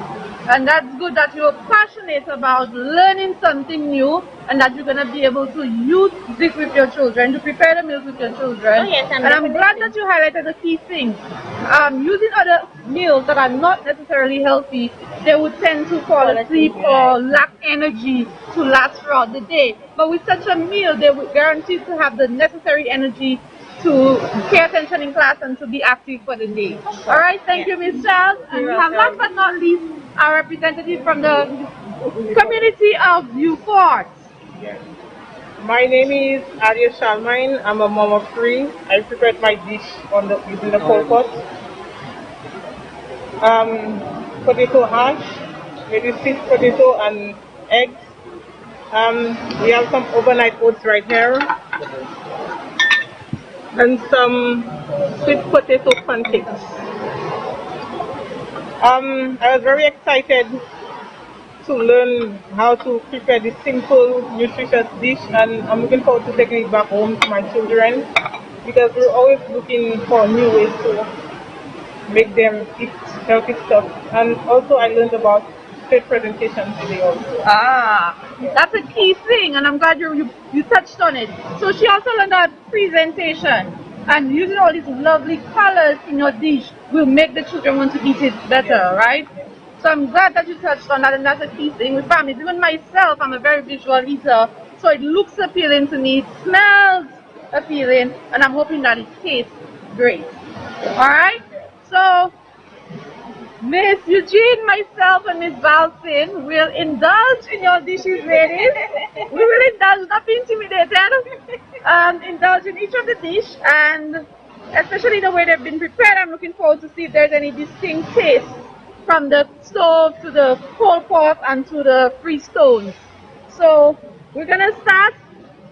And that's good that you're passionate about learning something new and that you're going to be able to use this with your children, to prepare the meals with your children. Oh, yes, and I'm glad that you highlighted the key things. Using other meals that are not necessarily healthy, they would tend to fall asleep or lack energy to last throughout the day. But with such a meal, they would guarantee to have the necessary energy to pay attention in class and to be active for the day. All right, thank you, Ms. Charles. And we have last but not least our representative from the community of Beaufort. Yes. My name is Adia Shalmine. I'm a mom of 3. I prepared my dish using the cold pot. Potato hash, maybe sweet potato and eggs. We have some overnight oats right here. And some sweet potato pancakes. I was very excited to learn how to prepare this simple, nutritious dish, and I'm looking forward to taking it back home to my children because we're always looking for new ways to make them eat healthy stuff. And also I learned about state presentation today also. That's a key thing, and I'm glad you touched on it. So she also learned about presentation, and using all these lovely colors in your dish will make the children want to eat it better, right? So I'm glad that you touched on that, and that's a key thing with families. Even myself, I'm a very visual eater, so it looks appealing to me, it smells appealing, and I'm hoping that it tastes great. All right? So Miss Eugene, myself, and Miss Valsin will indulge in your dishes, ladies. We will indulge, not be intimidated. Indulge in each of the dish, and especially the way they've been prepared, I'm looking forward to see if there's any distinct taste from the stove to the cold pot and to the Freestones. So we're gonna start.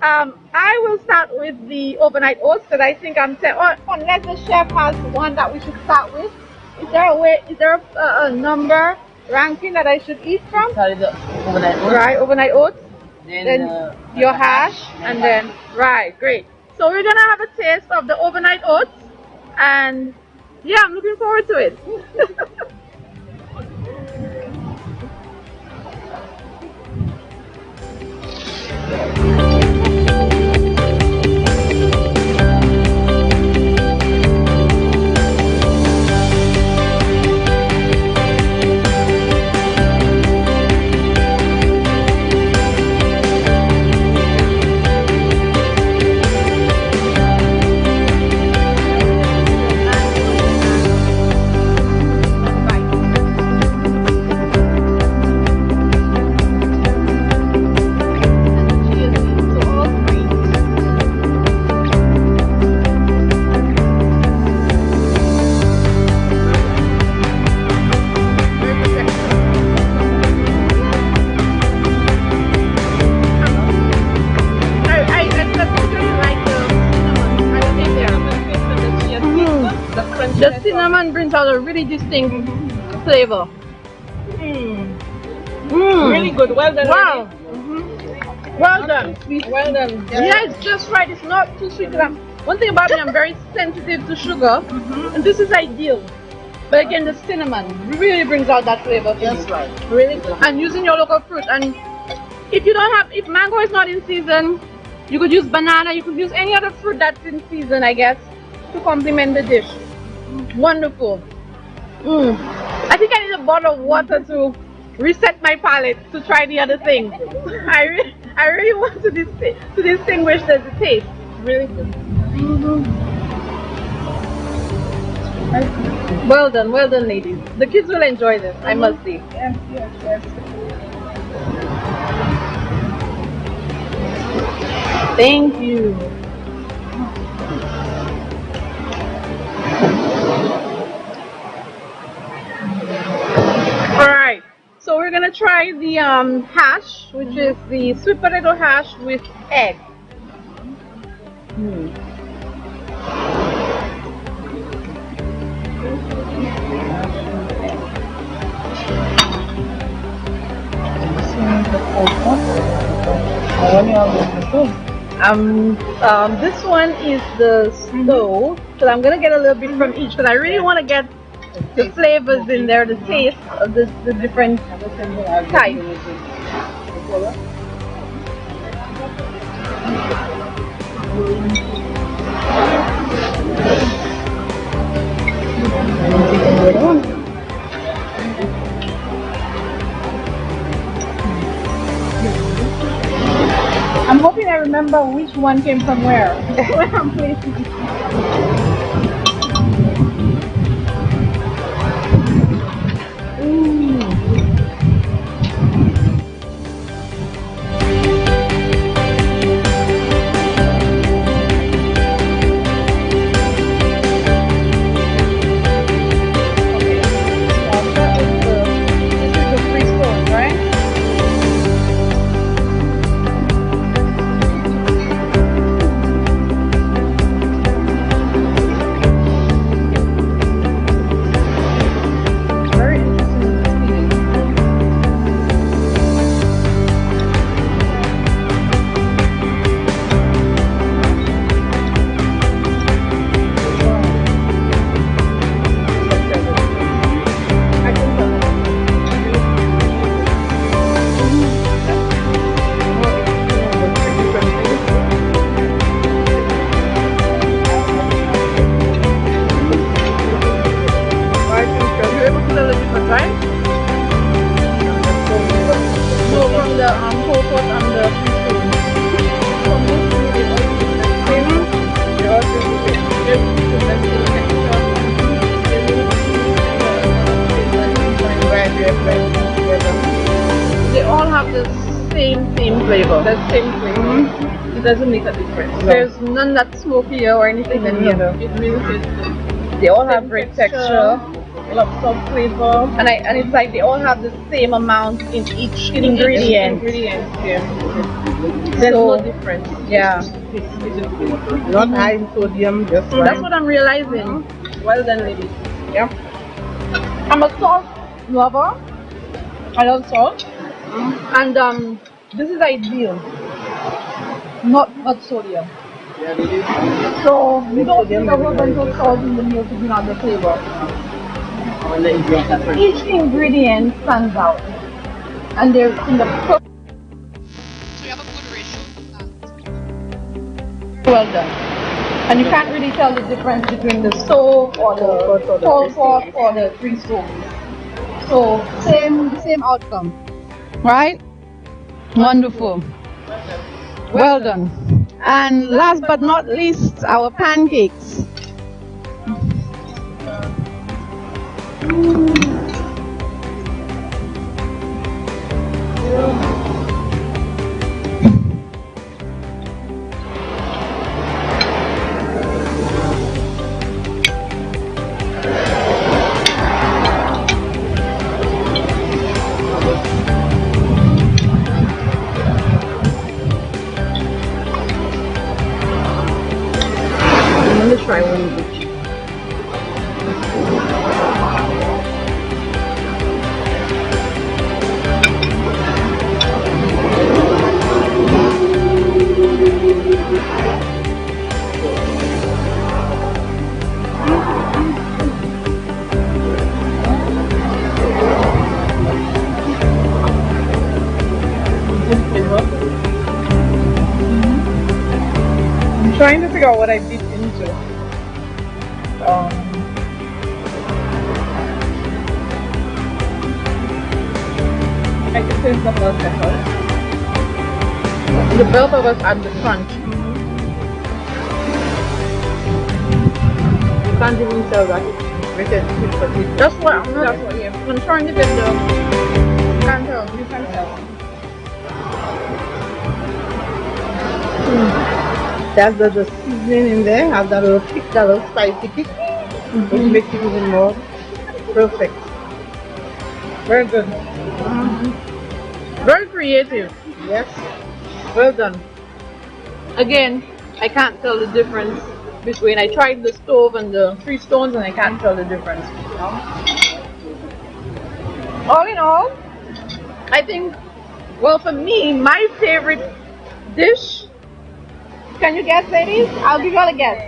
I will start with the overnight oats because I think unless the chef has one that we should start with. Is there a number ranking that I should eat from? Sorry, the overnight oats. Right, overnight oats. Then your hash, and then right, great. So we're gonna have a taste of the overnight oats, and yeah, I'm looking forward to it. tell a really distinct flavor. Really good. Well done. Wow. Well done. Well done. Yeah, it's just right. It's not too sweet. One thing about me, I'm very sensitive to sugar, and this is ideal. But again, the cinnamon really brings out that flavor. That's right. Really good. And using your local fruit. And if you don't have, if mango is not in season, you could use banana. You could use any other fruit that's in season, I guess, to complement the dish. Wonderful. I think I need a bottle of water to reset my palate to try the other thing. I really want to distinguish the taste. Really good. Well done, ladies. The kids will enjoy this, I must say. Yes. Thank you. Alright, so we're gonna try the hash, which is the sweet potato hash with egg. This one is the slow, so I'm gonna get a little bit from each because I really want to get the flavors in there, the taste of the different types. I'm hoping I remember which one came from where. When I'm placing it. They all have the same flavor. The same flavor. It doesn't make a difference. There's none that's smokier or anything than the other. It really tastes good. They all have great texture. Lots of flavor. And it's like they all have the same amount in each ingredient. Yeah. There's no difference. Yeah. Not high in sodium, just right. That's what I'm realizing. Well done, ladies. Yeah. I'm a salt lover. I love salt. And this is ideal. Not much sodium. So we don't need a whole bunch of salt in the meal to bring out the flavor. Each ingredient stands out. And they're in the perfect. So you have a good ratio. Well done. And you can't really tell the difference between the stove or the coal pot or the 3 stoves. So same outcome. Right? Wonderful. Well done. And last but not least, our pancakes. I'm going to try one of each. I'm trying to figure out what I did into. I can say the bell peppers. The bell peppers add the crunch. You can't even tell that it's grated sweet potato. That's what I'm trying to get the. You can't tell. You can tell. That's the seasoning in there. Have that little kick, that little spicy kick, which makes it even more perfect. Very good. Very creative. Yes. Well done. Again, I can't tell the difference between. I tried the stove and the Three Stones, and I can't tell the difference. All in all, I think. Well, for me, my favorite dish. Can you guess, ladies? I'll give you all a guess.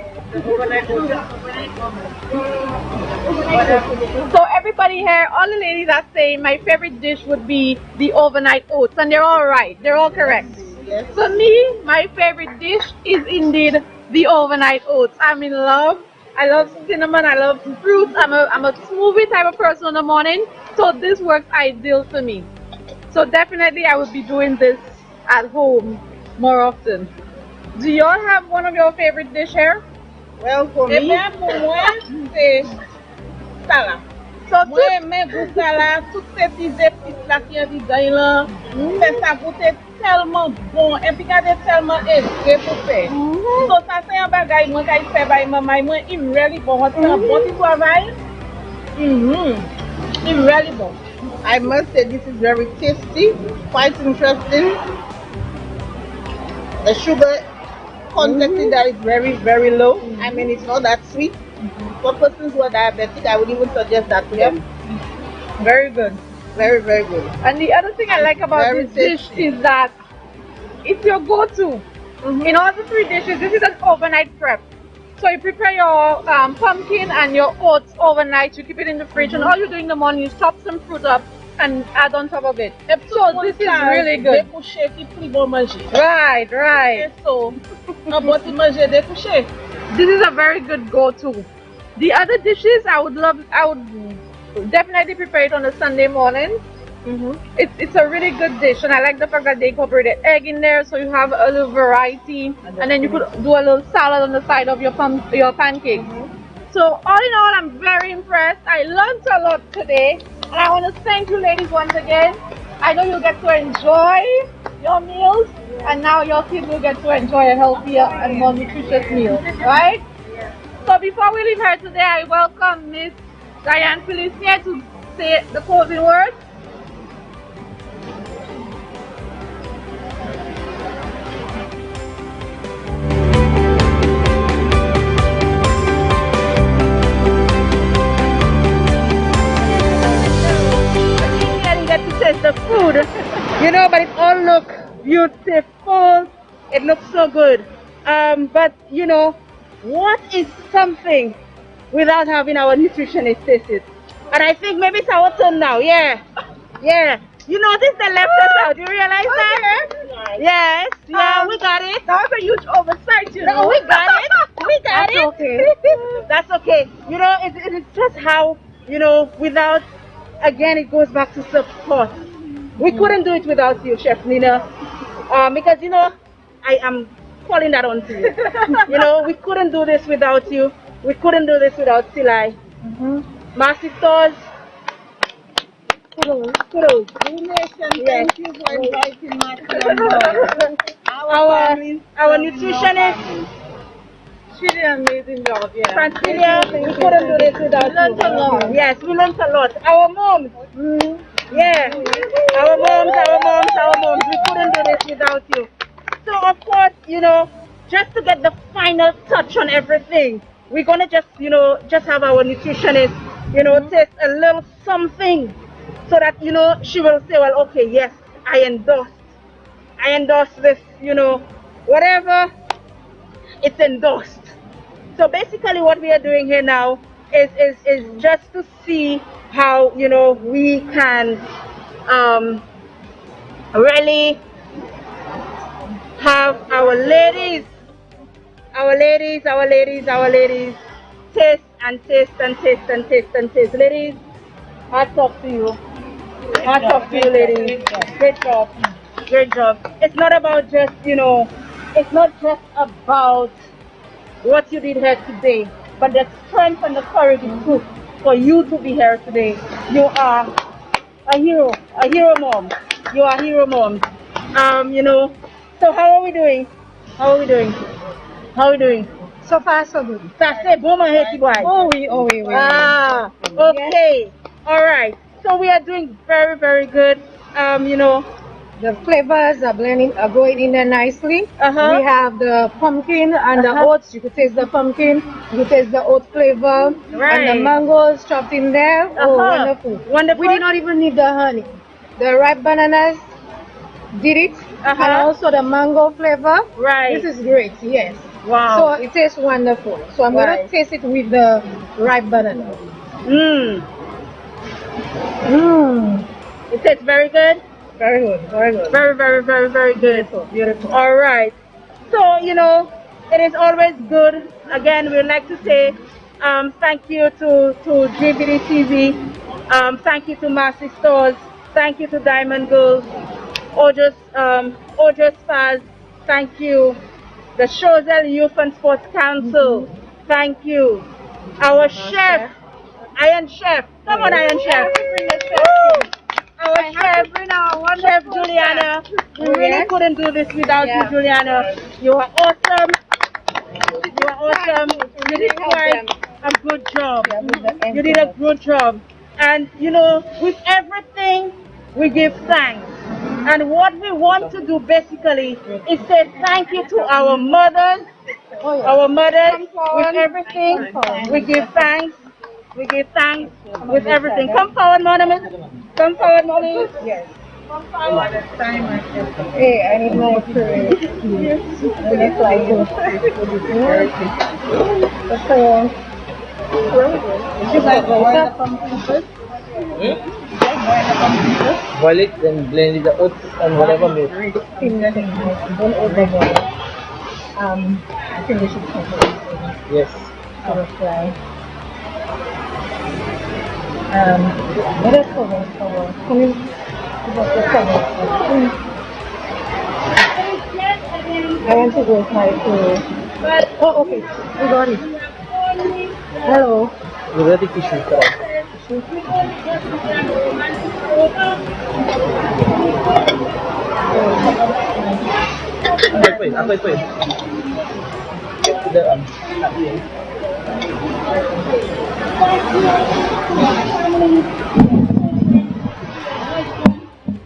So everybody here, all the ladies are saying my favorite dish would be the overnight oats, and they're all right. They're all correct. Yes. For me, my favorite dish is indeed the overnight oats. I'm in love. I love cinnamon. I love fruits. I'm a smoothie type of person in the morning, so this works ideal for me. So definitely, I would be doing this at home more often. Do y'all have one of your favorite dish here? Well, for me, c'est salade. So Moi, j'aime goût salade, toutes ces petites épices là qui sont dedans là, fait ça goûter tellement bon et puis garder tellement aisé pour faire. So ça c'est un bagage moi qui fait by maman, moi il really bon, c'est un bon petit travail. It's really bon. I must say this is very tasty, quite interesting. The sugar content in that is very, very low. I mean, it's not that sweet. For persons who are diabetic, I would even suggest that to them. Very good. Very, very good. And the other thing I like about this dish is that it's your go-to. In all the three dishes, this is an overnight prep. So you prepare your pumpkin and your oats overnight. You keep it in the fridge, and all you do in the morning is chop some fruit up and add on top of it. So this is really good. Right, right. So, this is a very good go-to. The other dishes I would definitely prepare it on a Sunday morning. It's a really good dish, and I like the fact that they incorporated egg in there, so you have a little variety, and then you could do a little salad on the side of your pancakes. So all in all, I'm very impressed. I learned a lot today, and I want to thank you ladies once again. I know you'll get to enjoy your meals, and now your kids will get to enjoy a healthier and more nutritious meal, right? So before we leave here today, I welcome Miss Diane Felicia to say the closing words. The food, you know, but it all look beautiful. It looks so good. But you know, what is something without having our nutritionist taste it? And I think maybe it's our turn now. Yeah. You notice the left us out. You realize that? Yes. Yeah, we got it. That was a huge oversight, you know. No, we got it. We got it. Okay. That's okay. You know, it's just how, you know, without, again, it goes back to support. We couldn't do it without you, Chef Nina, because, you know, I am calling that on to you. You know, we couldn't do this without you. We couldn't do this without Silai. Master Stores. Kudos. Thank you for inviting me. Our nutritionist. She did an amazing job, yeah. Francilia, we couldn't do this without you. Yes, we learned a lot. Our moms. Yeah. Our moms. We couldn't do this without you. So, of course, you know, just to get the final touch on everything, we're going to just, you know, just have our nutritionist, you know, taste a little something so that, you know, she will say, well, okay, yes, I endorse this, you know, whatever, it's endorsed. So basically what we are doing here now is just to see how, you know, we can really have our ladies our ladies, our ladies, our ladies. Taste and taste and taste and taste and taste. Ladies, hats off to you. Hats off to you, ladies. Great job. Great job. It's not about just, it's not just about what you did here today, but the strength and the courage it took for you to be here today. You are a hero mom. You are a hero mom. So how are we doing? How are we doing? How are we doing? So far, so good. Ça c'est bon, my happy boy. Oh, oui. Ah, okay. All right. So we are doing very, very good. The flavors are going in there nicely. Uh-huh. We have the pumpkin and the oats. You could taste the pumpkin. You could taste the oat flavor. Right. And the mangoes chopped in there. Oh, wonderful. Wonderful. We did not even need the honey. The ripe bananas did it. And also the mango flavor. Right. This is great, yes. Wow. So it tastes wonderful. So I'm going to taste it with the ripe banana. It tastes very good. Very good, very good. Very, very, very, very good. Beautiful. All right. So, it is always good. Again, we'd like to say thank you to JVD TV. Thank you to Massy Stores. Thank you to Diamond Girls. Ojas Spaz. Thank you. The Choiseul Youth and Sports Council. Thank you. Our chef, Iron Chef. Come on, Iron Chef. Our Chef Juliana. We really couldn't do this without you, Juliana. You are awesome. You are awesome. You did quite a good job. You did a good job. And with everything, we give thanks. And what we want to do basically is say thank you to our mothers. Our mothers with everything. We give thanks. We give thanks with everything. Come forward, Monument. Come forward, Mommy. Yes. Come forward. Hey, I need more courage. It's like this. Boil it, then blend the oats and whatever milk. Don't overboil. I think we should cover it. Yes. Fry. Let us cover. Can you give us the cover? I want to go try to. Oh, okay. We got it. Hello. We're ready to tissue. Wait.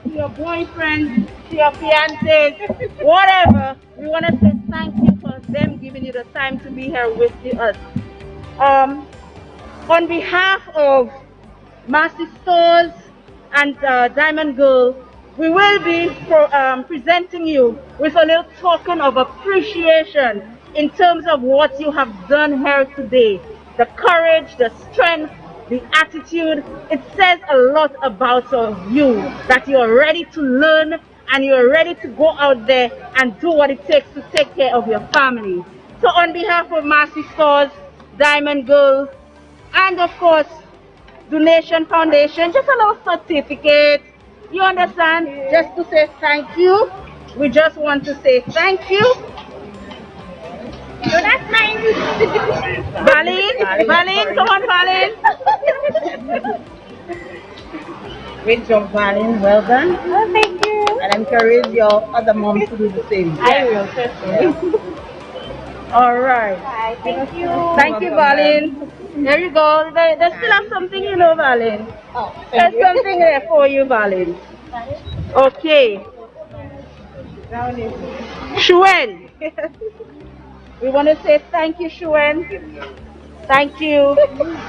To your boyfriend, to your fiancés, whatever, we want to say thank you for them giving you the time to be here with us. On behalf of Massy Stores and Diamond Girl, we will be presenting you with a little token of appreciation in terms of what you have done here today. The courage, the strength, the attitude. It says a lot about you, that you are ready to learn and you are ready to go out there and do what it takes to take care of your family. So on behalf of Massy Stores, Diamond Girl, and of course, Donation Foundation, just a little certificate, you understand, just to say thank you. We just want to say thank you. So that's mine. Valin, come on, Valin. Great job, Valin. Well done. Oh, thank you. And encourage your other moms to do the same. I will, certainly. All right. Thank you. Thank you, Valin. There you go. They still have something, Valin. Oh, There's something there for you, Valin. Okay. Shuen. We want to say thank you, Shuen. Thank you.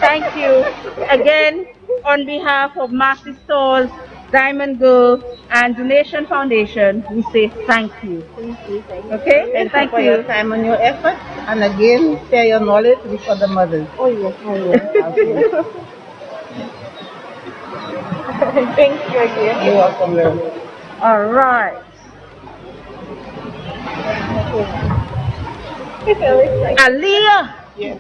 Thank you. Again, on behalf of Massy Stores, Diamond Girl, and Donation Foundation, we say thank you. Okay? And thank you for your time and your effort. And again, share your knowledge with other mothers. Oh, yes. Thank you again. You're welcome, love. All right. Aliyah. Yes.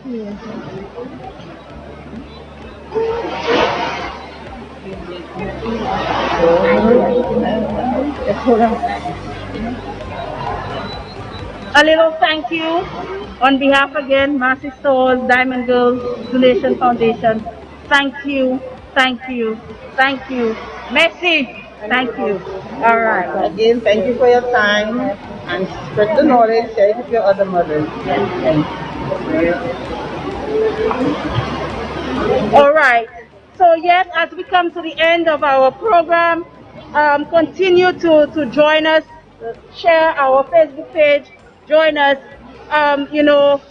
A little thank you on behalf again, Mercy Stores, Diamond Girls Donation Foundation. Thank you, thank you, thank you. Merci. Thank you. All right. Again, thank you for your time and spread the knowledge, share it with your other mothers. All right. So yes, as we come to the end of our program, continue to join us, share our Facebook page, join us.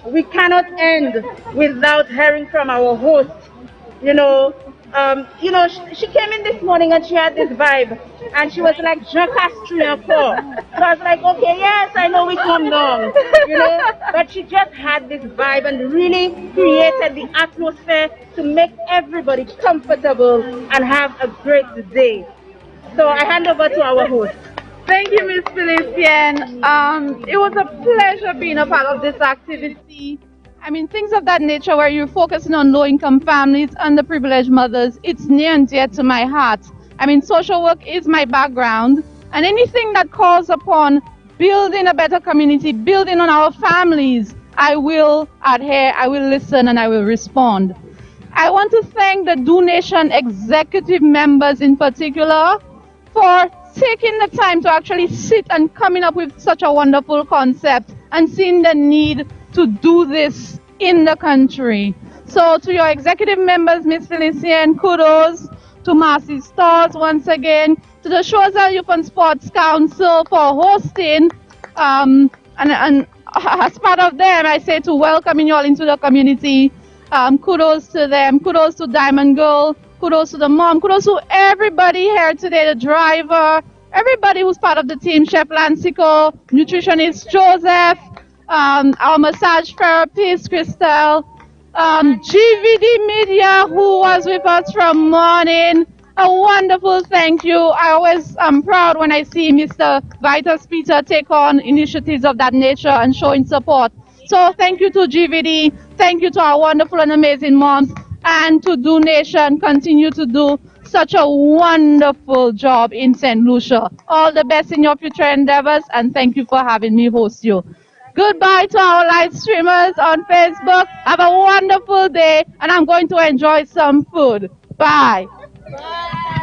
We cannot end without hearing from our host. She came in this morning and she had this vibe, and she was like Jean Castrian. So I was like, okay, yes, I know we come down, but she just had this vibe and really created the atmosphere to make everybody comfortable and have a great day. So I hand over to our host. Thank you, Ms. Felician. It was a pleasure being a part of this activity. I mean, things of that nature where you're focusing on low-income families, underprivileged mothers, it's near and dear to my heart. I mean, social work is my background, and anything that calls upon building a better community, building on our families, I will adhere, I will listen, and I will respond. I want to thank the donation executive members in particular for taking the time to actually sit and coming up with such a wonderful concept and seeing the need to do this in the country. So to your executive members, Ms. Felician, kudos. To Mercy Stores once again, to the Choiseul Youth and Sports Council for hosting, and as part of them, I say to welcoming you all into the community. Kudos to them, kudos to Diamond Girl, kudos to the mom, kudos to everybody here today, the driver, everybody who's part of the team, Chef Lancico, nutritionist Joseph, our massage therapist, Crystal, GVD Media, who was with us from morning. A wonderful thank you. I always am proud when I see Mr. Vitus Peter take on initiatives of that nature and showing support. So thank you to GVD, thank you to our wonderful and amazing moms, and to Donation, continue to do such a wonderful job in St. Lucia. All the best in your future endeavors, and thank you for having me host you. Goodbye to our live streamers on Facebook. Have a wonderful day, and I'm going to enjoy some food. Bye. Bye.